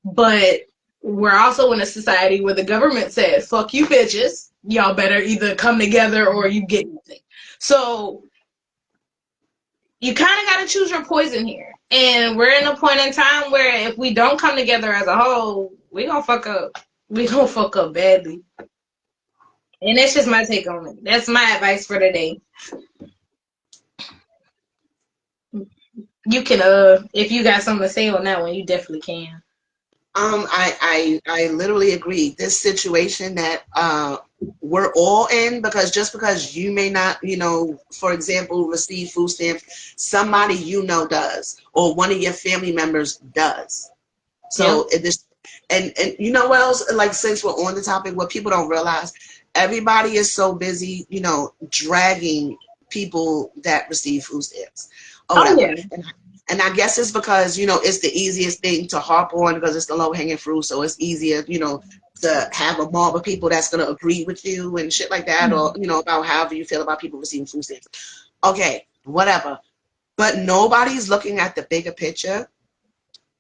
A: But we're also in a society where the government says, fuck you bitches. Y'all better either come together or you get nothing. So you kind of got to choose your poison here. And we're in a point in time where if we don't come together as a whole, we gonna fuck up. We gonna fuck up badly. And that's just my take on it. That's my advice for today. You can, if you got something to say on that one, you definitely can.
B: I literally agree. This situation that we're all in, because just because you may not, for example, receive food stamps, somebody does, or one of your family members does. So and you know what else? Like, since we're on the topic, what people don't realize, everybody is so busy, dragging people that receive food stamps or whatever.
A: Oh, yeah.
B: And I guess it's because, it's the easiest thing to harp on because it's the low-hanging fruit. So it's easier, to have a mob of people that's going to agree with you and shit like that, or, about however you feel about people receiving food stamps. Okay, whatever. But nobody's looking at the bigger picture.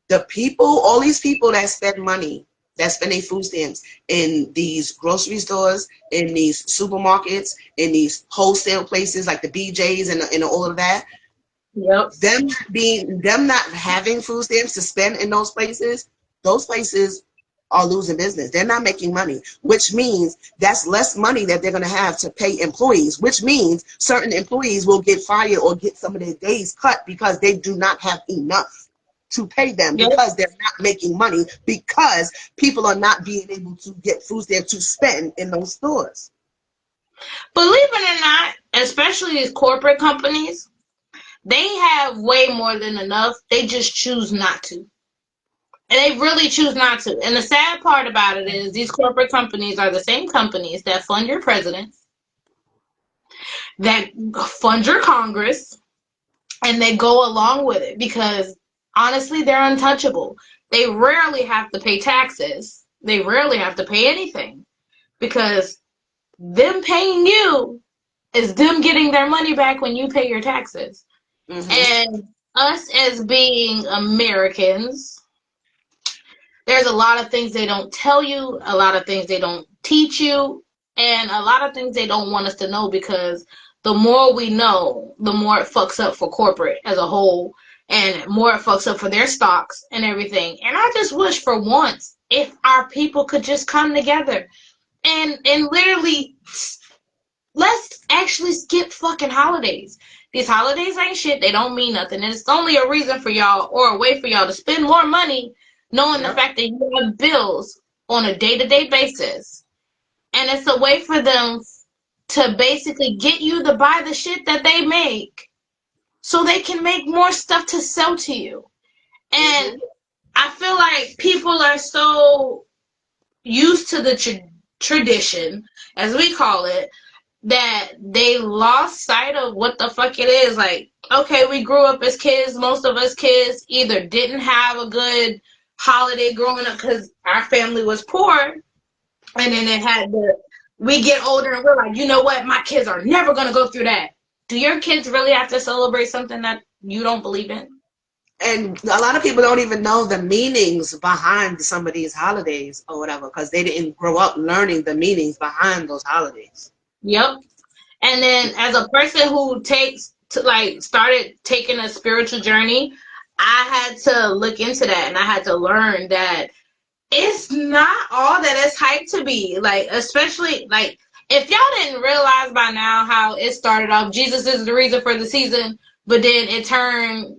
B: The people, all these people that spend money, that spend their food stamps in these grocery stores, in these supermarkets, in these wholesale places like the BJ's and all of that,
A: yep.
B: Them not having food stamps to spend in those places are losing business. They're not making money, which means that's less money that they're going to have to pay employees, which means certain employees will get fired or get some of their days cut because they do not have enough to pay them, because they're not making money, because people are not being able to get food stamps to spend in those stores.
A: Believe it or not, especially these corporate companies, they have way more than enough. They just choose not to. And they really choose not to. And the sad part about it is these corporate companies are the same companies that fund your presidents, that fund your Congress, and they go along with it because, honestly, they're untouchable. They rarely have to pay taxes. They rarely have to pay anything because them paying you is them getting their money back when you pay your taxes. Mm-hmm. And us as being Americans, there's a lot of things they don't tell you, a lot of things they don't teach you, and a lot of things they don't want us to know, because the more we know, the more it fucks up for corporate as a whole, and more it fucks up for their stocks and everything. And I just wish for once, if our people could just come together and literally, let's actually skip fucking holidays. These holidays ain't shit. They don't mean nothing. And it's only a reason for y'all, or a way for y'all to spend more money, knowing the fact that you have bills on a day-to-day basis. And it's a way for them to basically get you to buy the shit that they make so they can make more stuff to sell to you. And I feel like people are so used to the tradition, as we call it, that they lost sight of what the fuck it is. Like, okay, we grew up as kids. Most of us kids either didn't have a good holiday growing up because our family was poor, and then we get older and we're like, you know what, my kids are never going to go through that. Do your kids really have to celebrate something that you don't believe in?
B: And a lot of people don't even know the meanings behind some of these holidays or whatever, because they didn't grow up learning the meanings behind those holidays.
A: Yep. And then as a person who started taking a spiritual journey, I had to look into that, and I had to learn that it's not all that it's hyped to be. Like, especially, like, if y'all didn't realize by now how it started off, Jesus is the reason for the season, but then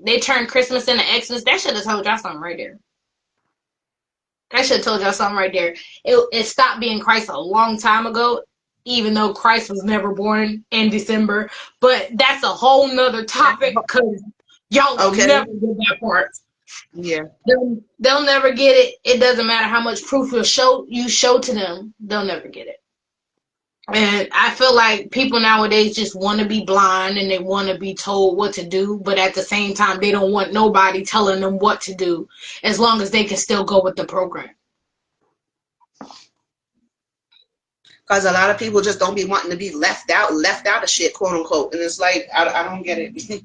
A: they turned Christmas into Xmas. That should have told y'all something right there. That should have told y'all something right there. It stopped being Christ a long time ago, even though Christ was never born in December. But that's a whole nother topic, because y'all will never get that part.
B: Yeah.
A: They'll never get it. It doesn't matter how much proof you show to them. They'll never get it. And I feel like people nowadays just want to be blind and they want to be told what to do, but at the same time, they don't want nobody telling them what to do as long as they can still go with the program.
B: Because a lot of people just don't be wanting to be left out of shit, quote unquote. And it's like, I don't get it.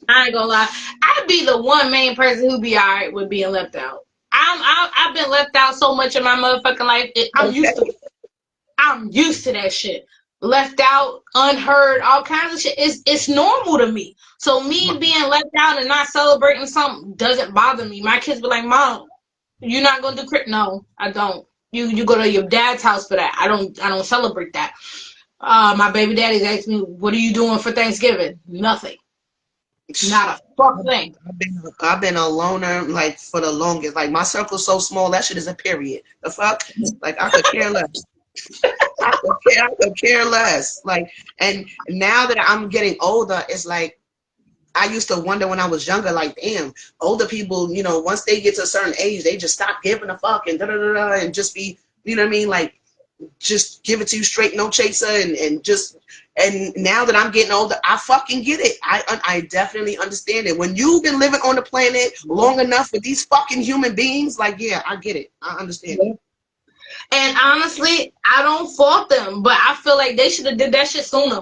A: I ain't gonna lie. I'd be the one main person who be alright with being left out. I've been left out so much in my motherfucking life.
B: Okay.
A: I'm used to that shit. Left out, unheard, all kinds of shit. It's normal to me. So me being left out and not celebrating something doesn't bother me. My kids be like, Mom, you're not gonna do crit? No, I don't. You go to your dad's house for that. I don't celebrate that. My baby daddy's asked me, what are you doing for Thanksgiving? Nothing. Not a fuck thing.
B: I've been a loner like for the longest. Like my circle's so small, that shit is a period. The fuck? Like I could care less. I could care less. Like, and now that I'm getting older, it's like I used to wonder when I was younger, like, damn, older people, you know, once they get to a certain age, they just stop giving a fuck and da da da da and just be, you know what I mean? Like, just give it to you straight, no chaser, and now that I'm getting older, I fucking get it. I definitely understand it. When you've been living on the planet long enough with these fucking human beings, like, yeah, I get it. I understand it.
A: And honestly, I don't fault them, but I feel like they should have did that shit sooner.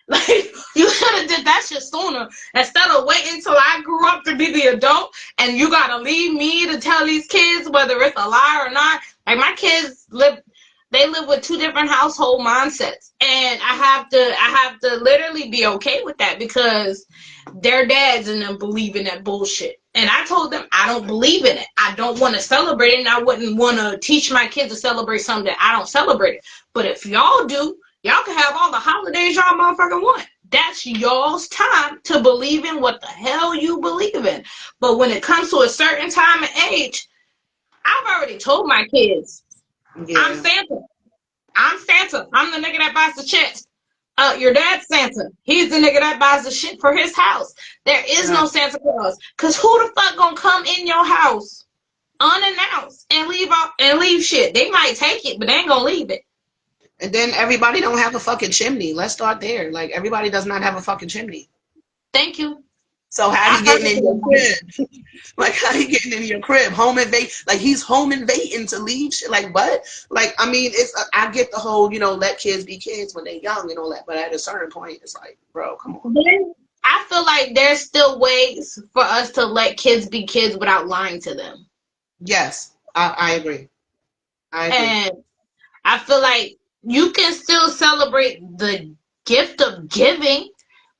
A: Like, you should have did that shit sooner instead of waiting till I grew up to be the adult and you gotta leave me to tell these kids whether it's a lie or not. Like my kids live with two different household mindsets, and I have to literally be okay with that because their dads and them believe in that bullshit. And I told them I don't believe in it. I don't want to celebrate it, and I wouldn't want to teach my kids to celebrate something that I don't celebrate it. But if y'all do, y'all can have all the holidays y'all motherfucking want. That's y'all's time to believe in what the hell you believe in. But when it comes to a certain time and age, I've already told my kids,
B: Yeah.
A: I'm Santa. I'm Santa. I'm the nigga that buys the checks. Your dad's Santa. He's the nigga that buys the shit for his house. There is no Santa Claus. Cause who the fuck gonna come in your house unannounced and leave shit? They might take it, but they ain't gonna leave it.
B: And then everybody don't have a fucking chimney. Let's start there. Like everybody does not have a fucking chimney.
A: Thank you.
B: So how he getting in your crib? Like how he getting in your crib? Home invade? Like he's home invading to leave shit? Like what? Like I mean, it's I get the whole let kids be kids when they're young and all that, but at a certain point, it's like, bro, come on.
A: I feel like there's still ways for us to let kids be kids without lying to them.
B: Yes, I agree. I agree.
A: And I feel like you can still celebrate the gift of giving,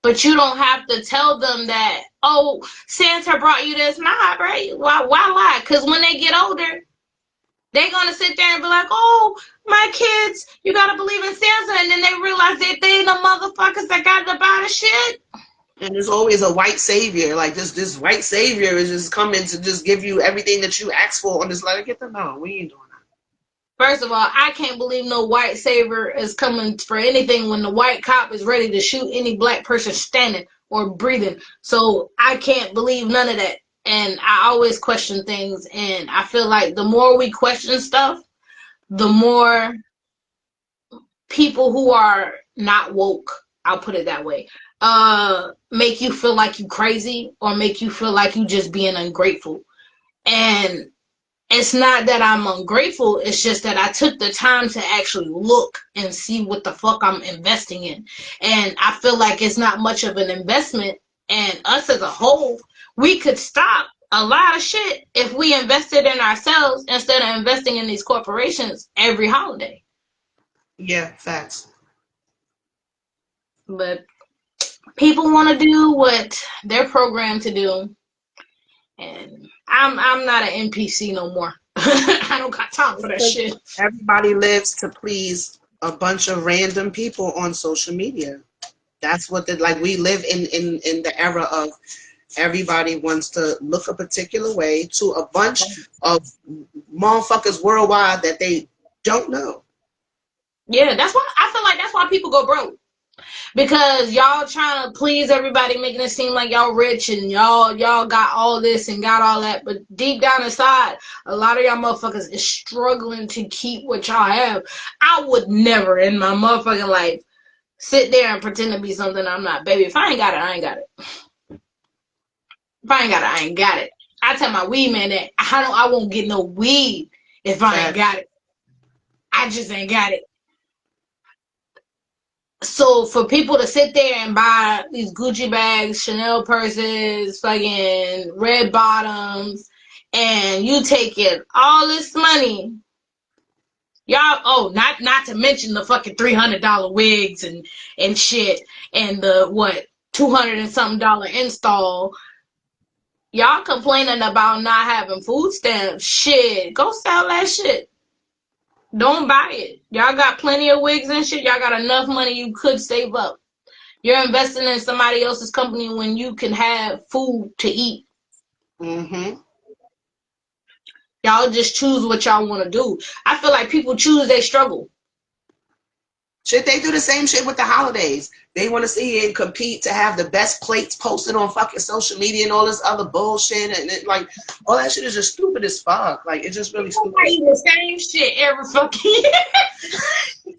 A: but you don't have to tell them that, oh, Santa brought you this. Nah, right? Why lie? Because when they get older, they're going to sit there and be like, oh, my kids, you got to believe in Santa. And then they realize that they the motherfuckers that got to buy the shit.
B: And there's always a white savior. Like this white savior is just coming to just give you everything that you asked for on this letter. Get them no, we ain't doing that.
A: First of all, I can't believe no white savior is coming for anything when the white cop is ready to shoot any black person standing or breathing. So I can't believe none of that. And I always question things. And I feel like the more we question stuff, the more people who are not woke, I'll put it that way, make you feel like you crazy or make you feel like you just being ungrateful. And it's not that I'm ungrateful. It's just that I took the time to actually look and see what the fuck I'm investing in. And I feel like it's not much of an investment. And us as a whole, we could stop a lot of shit if we invested in ourselves instead of investing in these corporations every holiday.
B: Yeah, facts.
A: But people want to do what they're programmed to do. And I'm not an NPC no more. I don't got time for that shit.
B: Everybody lives to please a bunch of random people on social media. That's what we live in the era of everybody wants to look a particular way to a bunch of motherfuckers worldwide that they don't know.
A: Yeah, that's why I feel like that's why people go broke. Because y'all trying to please everybody, making it seem like y'all rich and y'all got all this and got all that, but deep down inside, a lot of y'all motherfuckers is struggling to keep what y'all have. I would never in my motherfucking life sit there and pretend to be something I'm not. Baby, if I ain't got it, I ain't got it. If I ain't got it, I ain't got it. I tell my weed man that I won't get no weed if I ain't got it. I just ain't got it. So for people to sit there and buy these Gucci bags, Chanel purses, fucking red bottoms, and you taking all this money, y'all. Oh, not to mention the fucking $300 wigs and shit, and the what $200 and something dollar install. Y'all complaining about not having food stamps. Shit, go sell that shit. Don't buy it. Y'all got plenty of wigs and shit. Y'all got enough money you could save up. You're investing in somebody else's company when you can have food to eat.
B: Mm-hmm.
A: Y'all just choose what y'all want to do. I feel like people choose they struggle.
B: Shit, they do the same shit with the holidays. They want to sit here and compete to have the best plates posted on fucking social media and all this other bullshit. And it, like, all that shit is just stupid as fuck. Like, it's just really stupid.
A: They eat the same shit every fucking year.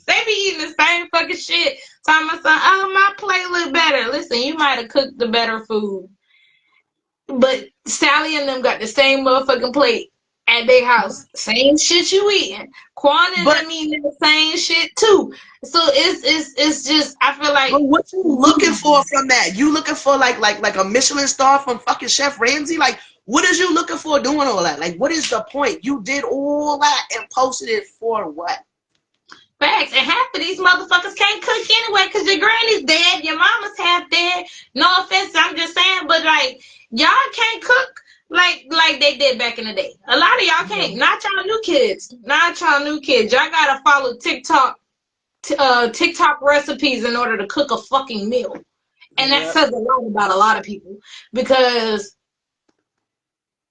A: They be eating the same fucking shit. Telling my son, oh, my plate look better. Listen, you might have cooked the better food. But Sally and them got the same motherfucking plate at their house. Same shit you eating. Quan and them eating the same shit too. So it's just I feel like.
B: But what you looking for from that? You looking for like a Michelin star from fucking Chef Ramsay? Like, what is you looking for doing all that? Like, what is the point? You did all that and posted it for what?
A: Facts. And half of these motherfuckers can't cook anyway because your granny's dead, your mama's half dead. No offense, I'm just saying, but like y'all can't cook like they did back in the day. A lot of y'all can't. Not y'all new kids. Not y'all new kids. Y'all gotta follow TikTok recipes in order to cook a fucking meal. And that says a lot about a lot of people. Because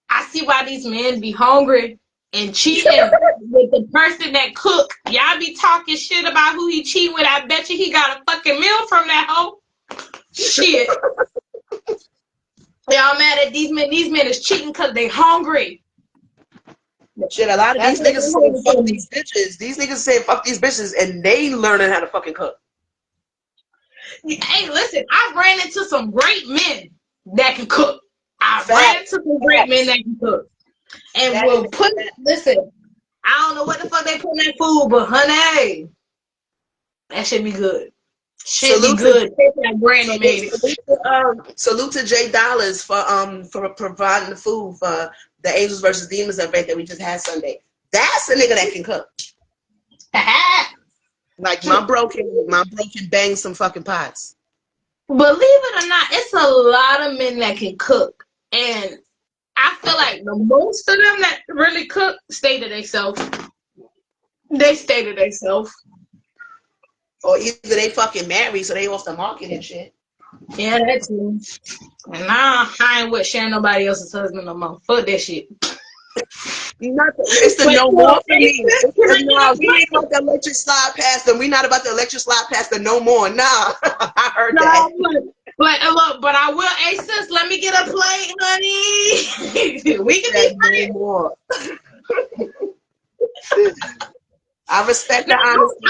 A: I see why these men be hungry and cheating with the person that cook. Y'all be talking shit about who he cheat with. I bet you he got a fucking meal from that hoe. Shit. Y'all mad at these men. These men is cheating because they hungry.
B: Shit, a lot of these niggas saying fuck these bitches. These niggas saying fuck these bitches and they learning how to fucking cook.
A: Hey, listen, I ran into some great men that can cook. I ran into some great men that can cook. And we'll put, listen, I don't know what the fuck they put in that food, but honey, that should be good. Should be good. That granny made it.
B: Salute to Jay Dollars for providing the food for the Angels versus Demons event that we just had Sunday. That's a nigga that can cook. Like my bro can bang some fucking pots.
A: Believe it or not, it's a lot of men that can cook, and I feel like the most of them that really cook stay to themselves. They stay to themselves.
B: Or either they fucking married, so they off the market and shit.
A: Yeah, that's true. And now I ain't with sharing nobody else's husband no more. Fuck that shit.
B: It's the no more for me. No, we ain't about to let you slide past them. We not about to let you slide past the no more. Nah, I heard that.
A: But I will. Hey sis, let me get a plate, honey. We can be friends.
B: No more. I respect the honesty.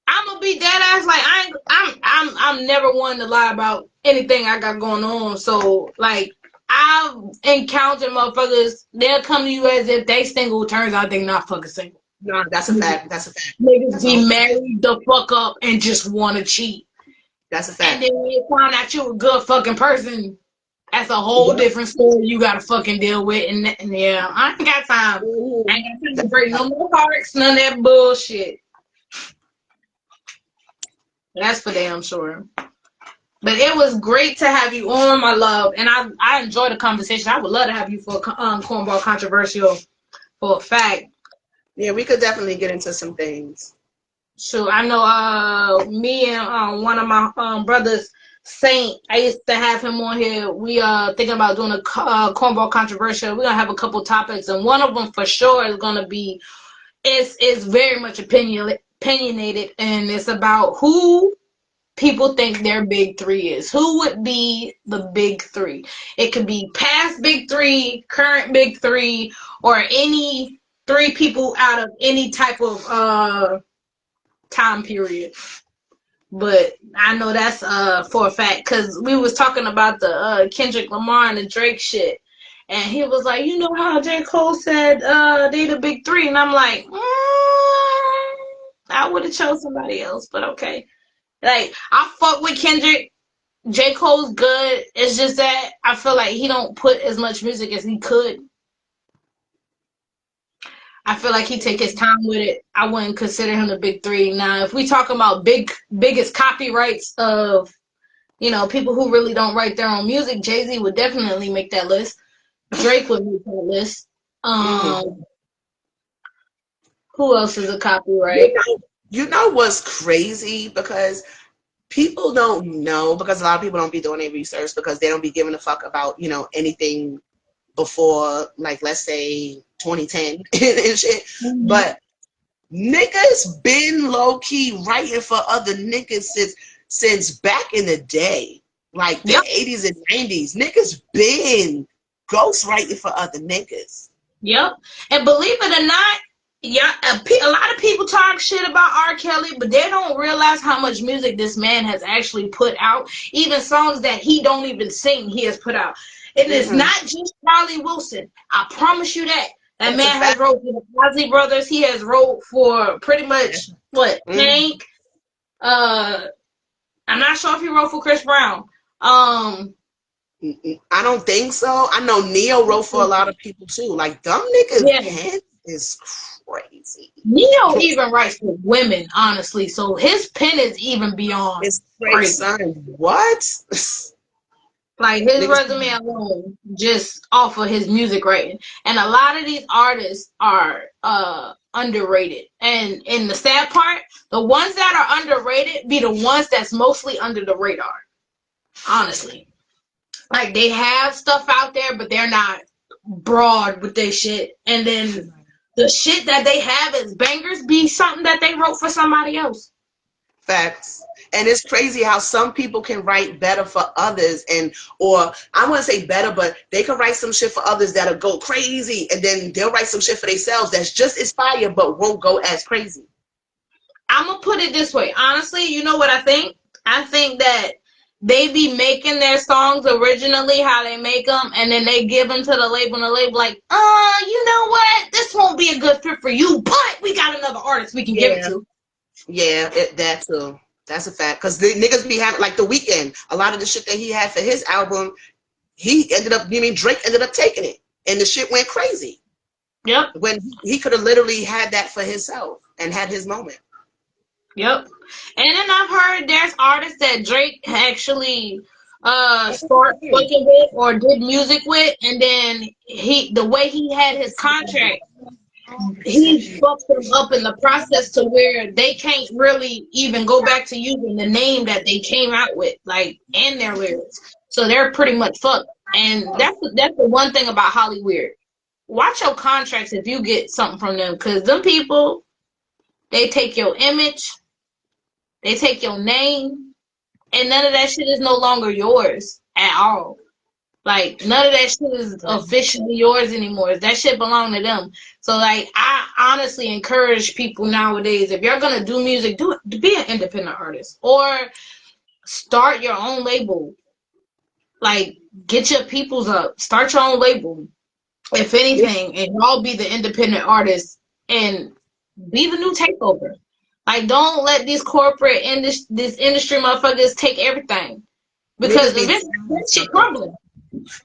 A: I'm gonna be dead ass. Like I'm never one to lie about anything I got going on. So like I've encountered motherfuckers. They'll come to you as if they single. Turns out they not fucking single.
B: No, that's a fact. That's a fact.
A: Niggas be married the fuck up and just want to cheat.
B: That's a fact.
A: And then when you find out you a good fucking person, that's a whole different story you gotta fucking deal with. And yeah, I ain't got time. I ain't got time to break no more hearts, none of that bullshit. That's for damn sure. But it was great to have you on, my love, and I enjoyed the conversation. I would love to have you for Cornball Controversial for a fact.
B: Yeah, we could definitely get into some things.
A: So I know me and one of my brothers, Saint, I used to have him on here. We thinking about doing a Cornball Controversial. We're gonna have a couple topics, and one of them for sure is gonna be it's very much opinionated, and it's about who people think their big three is. Who would be the big three? It could be past big three, current big three, or any three people out of any type of time period. But I know that's for a fact because we was talking about the Kendrick Lamar and the Drake shit. And he was like, you know how J. Cole said they the big three? And I'm like, I would have chose somebody else, but okay. Like, I fuck with Kendrick. J. Cole's good. It's just that I feel like he don't put as much music as he could. I feel like he take his time with it. I wouldn't consider him the big three. Now, if we talk about biggest copyrights of, people who really don't write their own music, Jay-Z would definitely make that list. Drake would make that list. Who else is a copyright?
B: You know what's crazy? Because people don't know, because a lot of people don't be doing their research because they don't be giving a fuck about, anything before, like, let's say 2010 and shit. Mm-hmm. But niggas been low-key writing for other niggas since back in the day. Like the 80s and 90s. Niggas been ghostwriting for other niggas.
A: Yep. And believe it or not, a lot of people talk shit about R. Kelly, but they don't realize how much music this man has actually put out. Even songs that he don't even sing, he has put out. And it's not just Charlie Wilson. I promise you that. That man has wrote for the Ozzy Brothers. He has wrote for pretty much, Hank. I'm not sure if he wrote for Chris Brown.
B: I don't think so. I know Neo wrote for a lot of people too. Like, dumb niggas pen is crazy.
A: Neo even writes for women, honestly. So his pen is even beyond.
B: It's crazy. Son. What?
A: Like, his resume alone, just off of his music writing. And a lot of these artists are underrated. And the sad part, the ones that are underrated be the ones that's mostly under the radar. Honestly. Like, they have stuff out there, but they're not broad with their shit. And then the shit that they have as bangers be something that they wrote for somebody else.
B: Facts. And it's crazy how some people can write better for others, or I wouldn't say better, but they can write some shit for others that'll go crazy, and then they'll write some shit for themselves that's just as fire but won't go as crazy.
A: I'm gonna put it this way. Honestly, you know what I think? I think that they be making their songs originally how they make them, and then they give them to the label, and the label like, you know what? This won't be a good fit for you, but we got another artist we can give it to.
B: Yeah, that too. That's a fact. Because the niggas be having, like, The Weeknd, a lot of the shit that he had for his album, Drake ended up taking it. And the shit went crazy.
A: Yep.
B: When he could have literally had that for himself and had his moment.
A: Yep. And then I've heard there's artists that Drake actually started fucking with or did music with, and then the way he had his contract, he fucked them up in the process to where they can't really even go back to using the name that they came out with, like, in their lyrics. So they're pretty much fucked. And that's the one thing about Hollywood. Watch your contracts if you get something from them, because them people, they take your image, they take your name, and none of that shit is no longer yours at all. Like, none of that shit is officially yours anymore. That shit belong to them. So, like, I honestly encourage people nowadays, if you're going to do music, be an independent artist. Or start your own label. Like, get your peoples up. Start your own label. If anything, and y'all be the independent artists and be the new takeover. Like, don't let these corporate this industry motherfuckers take everything. Because eventually, that shit crumbling.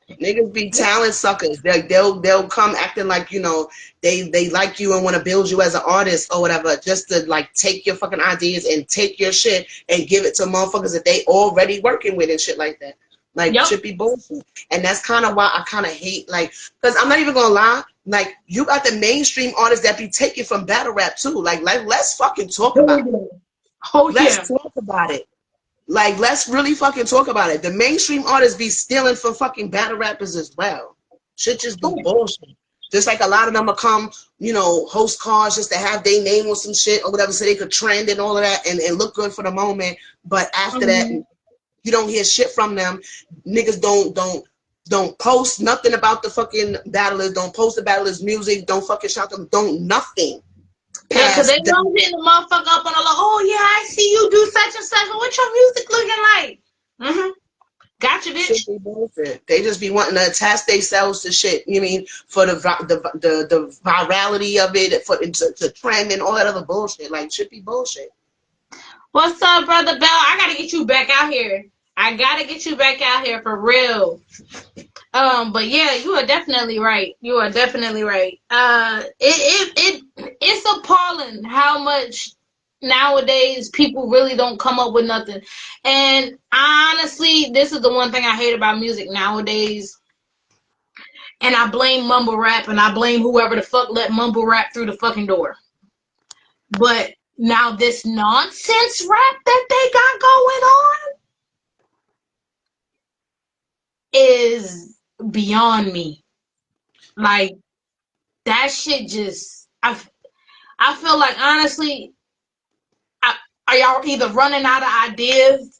B: Niggas be talent suckers. They'll come acting like, they like you and want to build you as an artist or whatever, just to, like, take your fucking ideas and take your shit and give it to motherfuckers that they already working with and shit like that. Like, should be bullshit. And that's kind of why I kind of hate, like, because I'm not even gonna lie, like, you got the mainstream artists that be taken from battle rap too. Like let's fucking talk about it. Let's talk about it. Like, let's really fucking talk about it. The mainstream artists be stealing from fucking battle rappers as well. Shit just be bullshit. Just like a lot of them will come, you know, host cars just to have their name on some shit or whatever so they could trend and all of that and look good for the moment. But after that, you don't hear shit from them. Niggas don't post nothing about the fucking battlers. Don't post the battlers' music. Don't fucking shout them. Don't nothing.
A: Yeah, because they don't hit the motherfucker up on the low. Oh, yeah, I see you do such and such. What's your music looking like? Mm-hmm. Gotcha, bitch.
B: They just be wanting to attach themselves to shit. You mean for the virality of it, for to trend and all that other bullshit. Like, should be bullshit.
A: What's up, Brother Bell? I got to get you back out here. I got to get you back out here for real. But yeah, you are definitely right. You are definitely right. It's appalling how much nowadays people really don't come up with nothing. And honestly, this is the one thing I hate about music nowadays. And I blame mumble rap and I blame whoever the fuck let mumble rap through the fucking door. But now this nonsense rap that they got going on is beyond me. Like, that shit just, I feel like, honestly, are y'all either running out of ideas,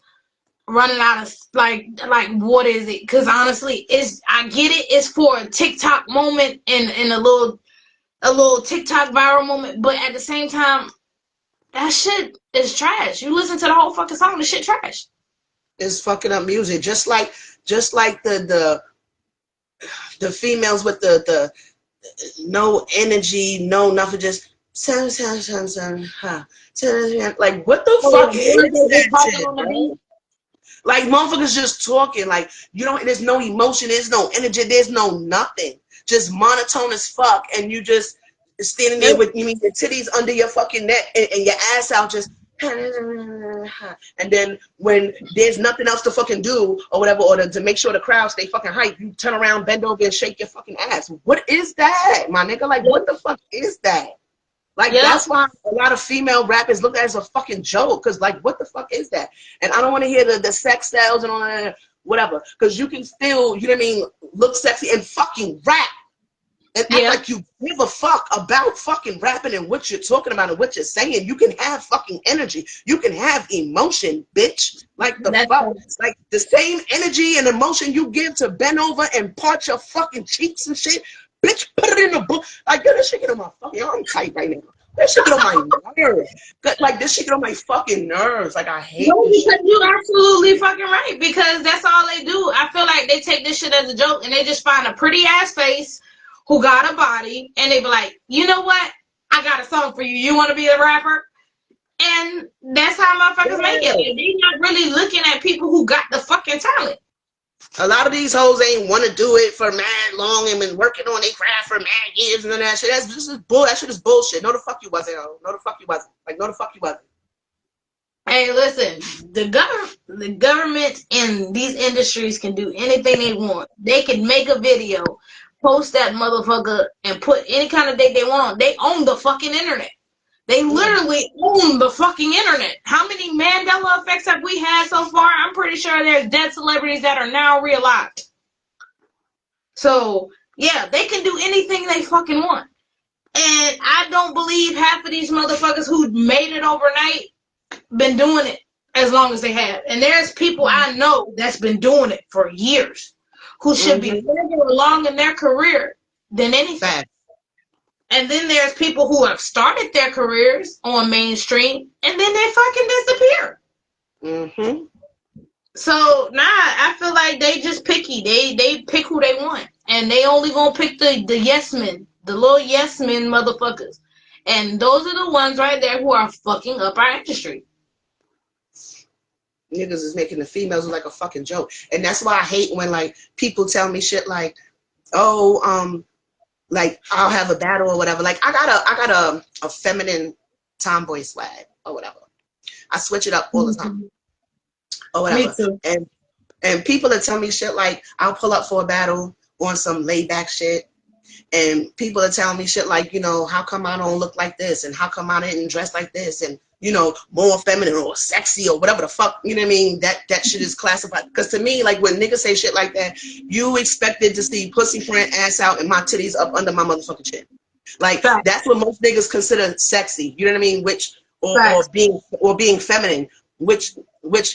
A: running out of, like what is it? Because honestly, I get it, it's for a TikTok moment and a little TikTok viral moment, but at the same time, that shit is trash. You listen to the whole fucking song, the shit trash.
B: It's fucking up music. Just like the females with the no energy, no nothing, just like what the fuck is that shit, bro? Like motherfuckers just talking, like you don't. There's no emotion, there's no energy, there's no nothing. Just monotone as fuck, and you just standing there with your titties under your fucking neck and your ass out, just. And then when there's nothing else to fucking do or whatever, or to make sure the crowd stay fucking hype, you turn around, bend over, and shake your fucking ass. What is that, my nigga? Like, what the fuck is that? Like, that's why a lot of female rappers look at it as a fucking joke, because, like, what the fuck is that? And I don't want to hear the sex sales and all that, whatever, because you can still, you know what I mean, look sexy and fucking rap. And act like you give a fuck about fucking rapping and what you're talking about and what you're saying. You can have fucking energy. You can have emotion, bitch. Like the fuck. Like the same energy and emotion you give to bend over and part your fucking cheeks and shit. Bitch, put it in the book. Like, yo, this shit get on my fucking, I'm tight right now. That shit get on my nerves. Like, this shit get on my fucking nerves. Like, I hate this shit.
A: You're absolutely fucking right, because that's all they do. I feel like they take this shit as a joke and they just find a pretty ass face who got a body, and they be like, you know what? I got a song for you. You want to be a rapper? And that's how motherfuckers make it. They're not really looking at people who got the fucking talent.
B: A lot of these hoes ain't want to do it for mad long and been working on their craft for mad years and all that shit. That shit is bullshit. No, the fuck you wasn't, ho. No, the fuck you wasn't. Like, no, the fuck you wasn't.
A: Hey, listen, the government in these industries can do anything they want. They can make a video, post that motherfucker, and put any kind of date they want. They own the fucking internet. They literally own the fucking internet. How many Mandela effects have we had so far? I'm pretty sure there's dead celebrities that are now realized. So, yeah, they can do anything they fucking want. And I don't believe half of these motherfuckers who made it overnight been doing it as long as they have. And there's people I know that's been doing it for years who should be further along in their career than anything. And then there's people who have started their careers on mainstream and then they fucking disappear. So I feel like they just picky. They pick who they want, and they only gonna pick the yes men, the little yes men motherfuckers. And those are the ones right there who are fucking up our industry.
B: Niggas is making the females look like a fucking joke. And that's why I hate when, like, people tell me shit like, oh, like, I'll have a battle or whatever. Like, I got a feminine tomboy swag or whatever. I switch it up all the time or whatever.
A: Me too.
B: And people that tell me shit like, I'll pull up for a battle on some laid back shit. And people are telling me shit like, you know, how come I don't look like this? And how come I didn't dress like this? And you know, more feminine or sexy or whatever the fuck, you know what I mean? That shit is classified. Because to me, like when niggas say shit like that, you expected to see pussy print, ass out, and my titties up under my motherfucking chin. Like
A: Facts.
B: that's what most niggas consider sexy. You know what I mean? Which
A: Facts.
B: or being feminine, which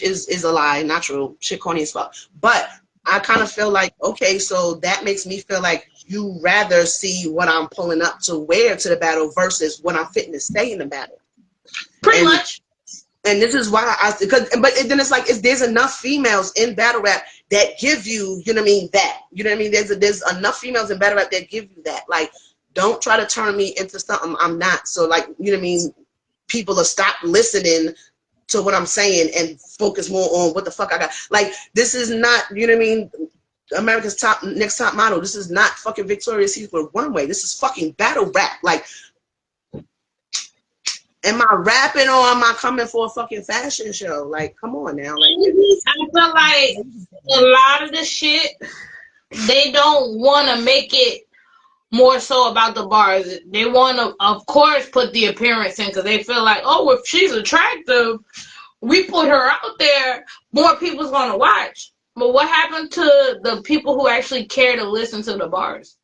B: is a lie, not true. Shit corny as fuck. But I kind of feel like, okay, so that makes me feel like you rather see what I'm pulling up to wear to the battle versus what I'm fitting to stay in the battle.
A: Pretty much.
B: And this is why but then it's like, there's enough females in battle rap that give you, you know what I mean, that. You know what I mean? There's enough females in battle rap that give you that. Like, don't try to turn me into something I'm not. So like, you know what I mean? People will stop listening to what I'm saying and focus more on what the fuck I got. Like, this is not, you know what I mean, America's next top model. This is not fucking Victoria's Secret runway. This is fucking battle rap. Like, am I rapping or am I coming for a fucking fashion show? Like, come on now. Like,
A: I feel like a lot of the shit, they don't want to make it more so about the bars. They want to, of course, put the appearance in because they feel like, oh, if she's attractive, we put her out there, more people's going to watch. But what happened to the people who actually care to listen to the bars?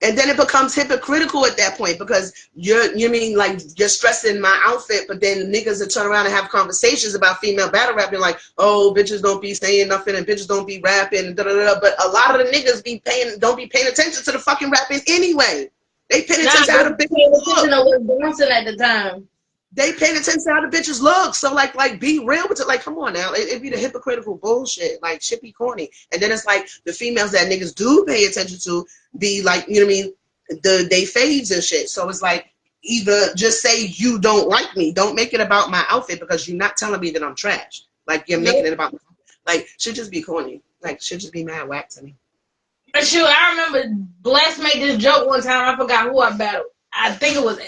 B: and then it becomes hypocritical at that point because you mean like you're stressing my outfit, but then niggas that turn around and have conversations about female battle rap, you're like, oh, bitches don't be saying nothing and bitches don't be rapping, da, da, da. But a lot of the niggas don't be paying attention to the fucking rapping anyway. They paying attention to how the bitches look.
A: Dancing at the time.
B: They paying attention to how the bitches look. So like be real with it. Like, come on now. It be the hypocritical bullshit. Like, shit be corny. And then it's like the females that niggas do pay attention to be like, you know what I mean? They fades and shit. So it's like, either just say you don't like me. Don't make it about my outfit because you're not telling me that I'm trash. Like, you're making it about me. Like, should just be corny. Like, should just be mad whack to me.
A: Shoot, I remember Bless made this joke one time. I forgot who I battled. I think it was,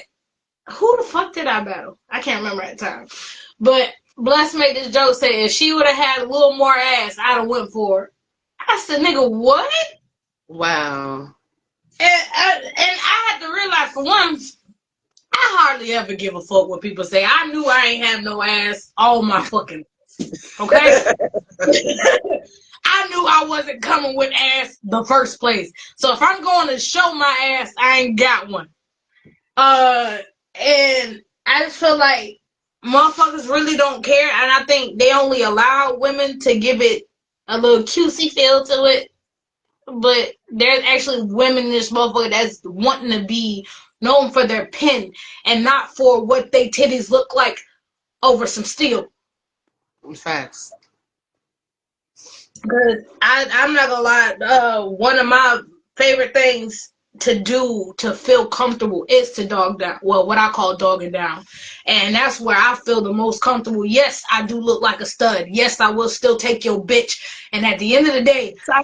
A: who the fuck did I battle? I can't remember at the time. But Bless made this joke saying if she would have had a little more ass, I'd have went for her. I said, nigga, what?
B: Wow.
A: And I had to realize, for one, I hardly ever give a fuck what people say. I knew I ain't have no ass all my fucking okay? I knew I wasn't coming with ass the first place. So if I'm going to show my ass, I ain't got one. And I just feel like motherfuckers really don't care. And I think they only allow women to give it a little cutesy feel to it. But there's actually women in this motherfucker that's wanting to be known for their pen and not for what they titties look like over some steel.
B: Facts.
A: Because I'm not gonna lie, one of my favorite things to do to feel comfortable is to dog down. Well, what I call dogging down. And that's where I feel the most comfortable. Yes, I do look like a stud. Yes, I will still take your bitch. And at the end of the day, I'm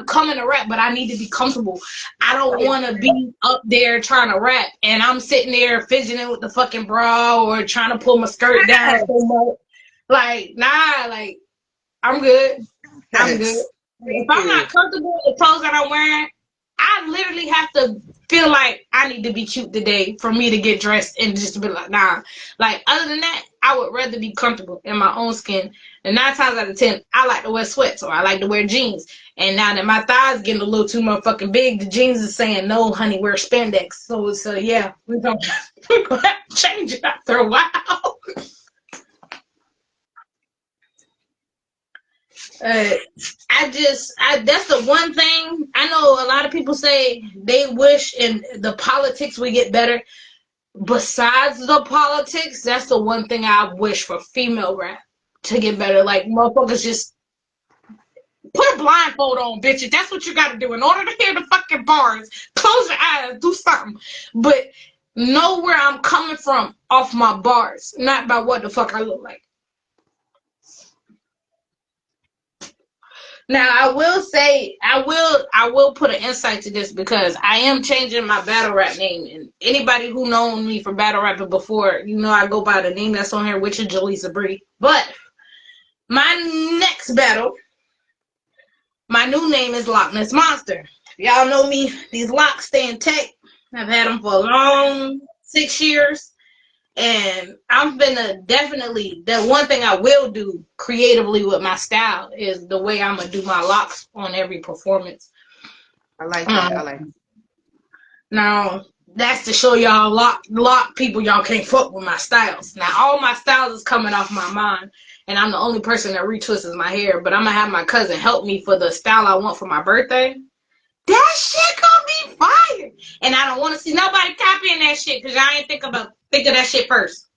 A: coming to rap, but I need to be comfortable. I don't want to be up there trying to rap and I'm sitting there fidgeting with the fucking bra or trying to pull my skirt down. Like, nah, like, I'm good. I'm good. If I'm not comfortable with the clothes that I'm wearing, I literally have to feel like I need to be cute today for me to get dressed and just be like, nah. Like, other than that, I would rather be comfortable in my own skin. And 9 times out of 10, I like to wear sweats or I like to wear jeans. And now that my thighs getting a little too motherfucking big, the jeans is saying, no, honey, wear spandex. So yeah, we're going to have to change it after a while. That's the one thing. I know a lot of people say they wish in the politics we get better. Besides the politics, that's the one thing I wish for female rap to get better. Like, motherfuckers just put a blindfold on, bitches. That's what you gotta do in order to hear the fucking bars. Close your eyes, do something. But know where I'm coming from off my bars, not by what the fuck I look like. Now, I will say, I will put an insight to this because I am changing my battle rap name. And anybody who known me for battle rapping before, you know I go by the name that's on here, which is Jalissa Bri. But my next battle, my new name is Loch Ness Monster. If y'all know me, these locks stay intact. I've had them for a long 6 years. And I'm gonna definitely, the one thing I will do creatively with my style is the way I'm gonna do my locks on every performance.
B: I like that. I like that.
A: Now, that's to show y'all lock people y'all can't fuck with my styles. Now, all my styles is coming off my mind, and I'm the only person that retwists my hair, but I'm gonna have my cousin help me for the style I want for my birthday. That shit gonna be fire. And I don't want to see nobody copying that shit because y'all ain't think of that shit first.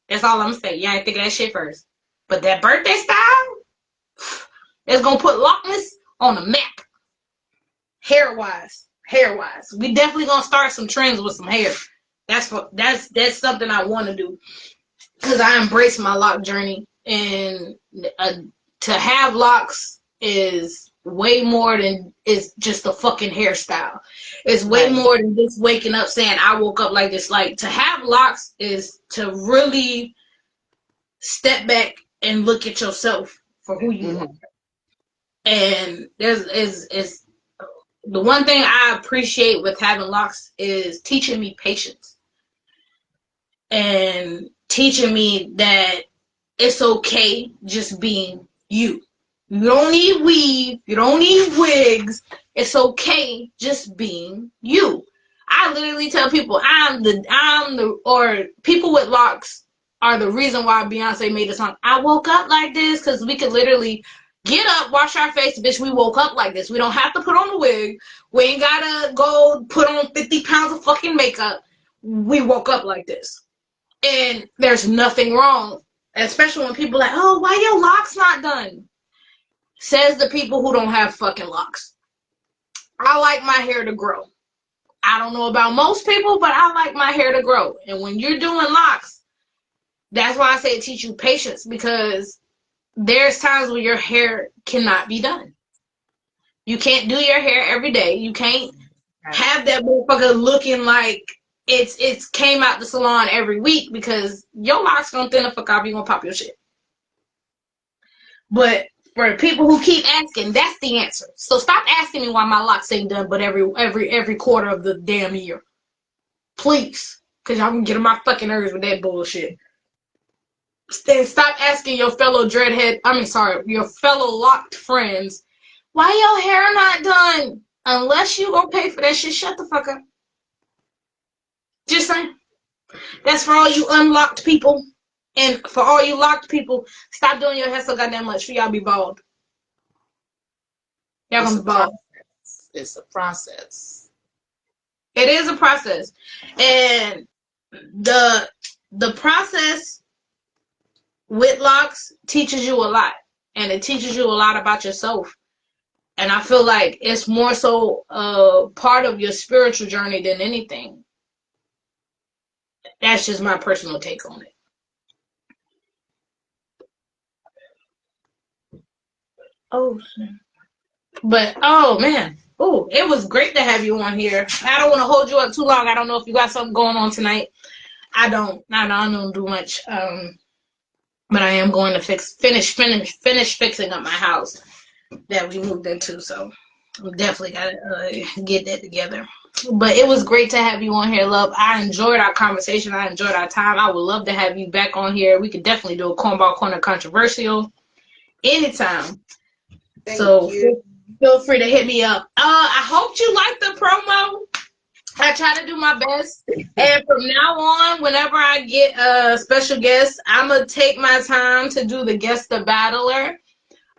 A: That's all I'm saying. Y'all ain't think of that shit first. But that birthday style is gonna put Lockness on the map. Hair wise. We definitely gonna start some trends with some hair. That's something I want to do because I embrace my lock journey, and to have locks is way more than it's just a fucking hairstyle. It's way more than just waking up saying I woke up like this. Like, to have locks is to really step back and look at yourself for who you are. And is the one thing I appreciate with having locks is teaching me patience and teaching me that it's okay just being you. You don't need weave. You don't need wigs. It's okay just being you. I literally tell people or people with locks are the reason why Beyonce made the song. I woke up like this because we could literally get up, wash our face, bitch. We woke up like this. We don't have to put on a wig. We ain't gotta go put on 50 pounds of fucking makeup. We woke up like this. And there's nothing wrong. Especially when people are like, oh, why your locks not done? Says the people who don't have fucking locks. I like my hair to grow. I don't know about most people, but I like my hair to grow. And when you're doing locks, that's why I say teach you patience, because there's times when your hair cannot be done. You can't do your hair every day. You can't have that motherfucker looking like it's came out the salon every week, because your locks gonna thin the fuck off. You gonna pop your shit. But for people who keep asking, that's the answer. So stop asking me why my locks ain't done, but every quarter of the damn year, please, because y'all can get on my fucking nerves with that bullshit. Stop asking your fellow your fellow locked friends, why your hair not done? Unless you gonna pay for that shit, shut the fuck up. Just saying. That's for all you unlocked people. And for all you locked people, stop doing your hair so goddamn much for y'all be bald. Y'all gonna be bald.
B: It's a process.
A: It is a process. And the process with locks teaches you a lot. And it teaches you a lot about yourself. And I feel like it's more so part of your spiritual journey than anything. That's just my personal take on it. Oh, but oh man, oh, it was great to have you on here. I don't want to hold you up too long. I don't know if you got something going on tonight. I don't do much. But I am going to finish fixing up my house that we moved into. So I'm definitely gotta get that together. But it was great to have you on here, love. I enjoyed our conversation. I enjoyed our time. I would love to have you back on here. We could definitely do a Cornball Corner controversial anytime.
B: Thank you.
A: Feel free to hit me up. I hope you liked the promo. I try to do my best. And from now on, whenever I get a special guest, I'm going to take my time to do the Guest the Battler.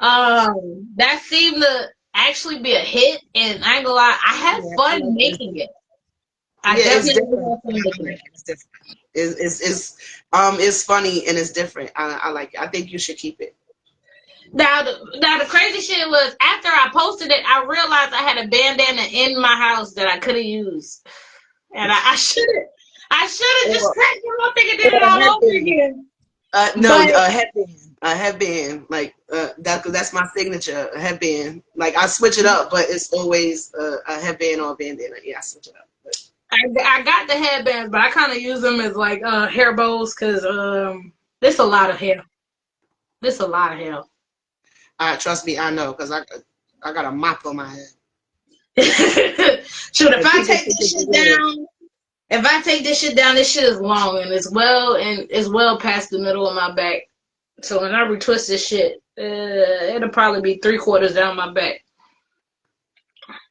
A: That seemed to actually be a hit, and I ain't gonna lie, I had fun making it.
B: It's funny and it's different. I like it. I think you should keep it.
A: Now the crazy shit was, after I posted it, I realized I had a bandana in my house that I could have used, and I should have just cracked the whole thing and did it all over again.
B: A headband, like that's my signature. A headband, like I switch it up, but it's always a headband or a bandana. Yeah, I switch it up. But
A: I got the headbands, but I kind of use them as like hair bows, because there's a lot of hair. There's a lot of hair.
B: Trust me, I know, because I got a mop on my head.
A: Shoot, if I take this shit down, If I take this shit down, this shit is long and it's well past the middle of my back. So when I retwist this shit, it'll probably be 3/4 down my back.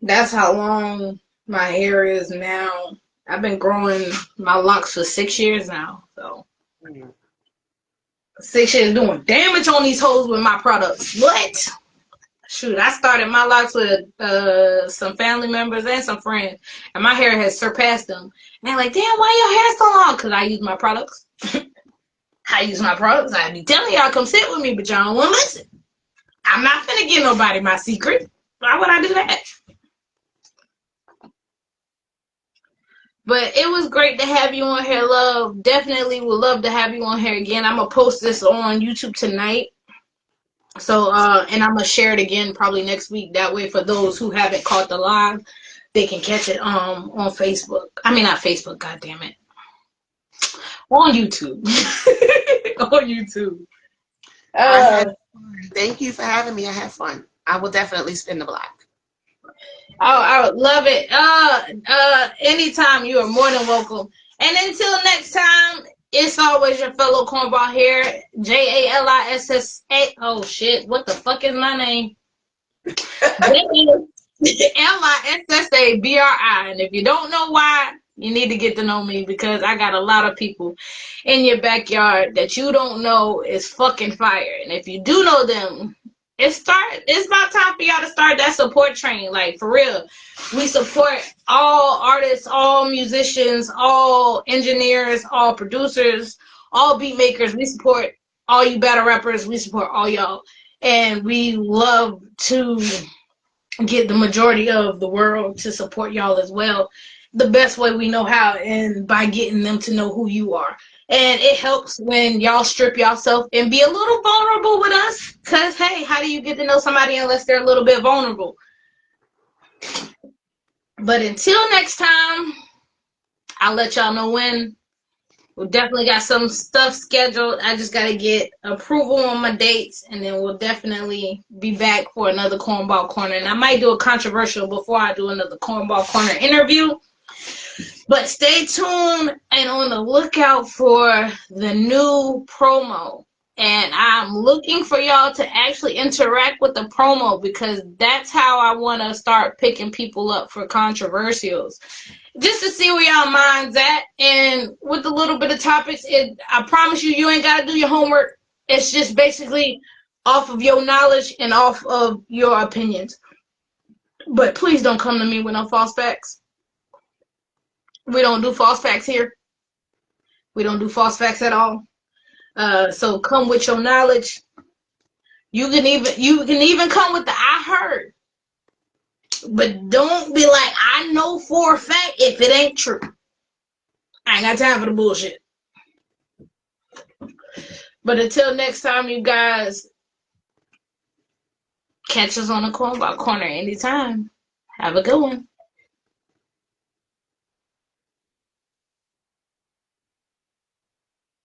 A: That's how long my hair is now. I've been growing my locks for 6 years now. So 6 years doing damage on these hoes with my products. What? Shoot, I started my locks with some family members and some friends, and my hair has surpassed them. And they're like, damn, why your hair so long? Because I use my products. I use my products. I be telling y'all, come sit with me, but y'all don't want to listen. I'm not finna give nobody my secret. Why would I do that? But it was great to have you on here, love. Definitely would love to have you on here again. I'm going to post this on YouTube tonight. So, and I'm going to share it again probably next week. That way, for those who haven't caught the live, they can catch it on Facebook. I mean, not Facebook, goddammit. On YouTube. On YouTube.
B: Thank you for having me. I had fun. I will definitely spin the block.
A: Oh, I would love it. Anytime, you are more than welcome. And until next time, it's always your fellow cornball here, Jalissa. Oh shit, what the fuck is my name? Lissabri. And if you don't know why, you need to get to know me, because I got a lot of people in your backyard that you don't know is fucking fire. And if you do know them, it's about time for y'all to start that support train. Like, for real. We support all artists, all musicians, all engineers, all producers, all beat makers. We support all you battle rappers. We support all y'all. And we love to get the majority of the world to support y'all as well, the best way we know how, and by getting them to know who you are. And it helps when y'all strip yourself and be a little vulnerable with us, because hey, how do you get to know somebody unless they're a little bit vulnerable? But until next time, I'll let y'all know when. We definitely got some stuff scheduled. I just got to get approval on my dates, and then we'll definitely be back for another Cornball Corner. And I might do a controversial before I do another Cornball Corner interview. But stay tuned and on the lookout for the new promo. And I'm looking for y'all to actually interact with the promo, because that's how I want to start picking people up for controversials. Just to see where y'all minds at. And with a little bit of topics, I promise you, you ain't got to do your homework. It's just basically off of your knowledge and off of your opinions. But please don't come to me with no false facts. We don't do false facts here. We don't do false facts at all. So come with your knowledge. You can even come with the I heard. But don't be like, I know for a fact, if it ain't true. I ain't got time for the bullshit. But until next time, you guys, catch us on the Cornball Corner anytime. Have a good one.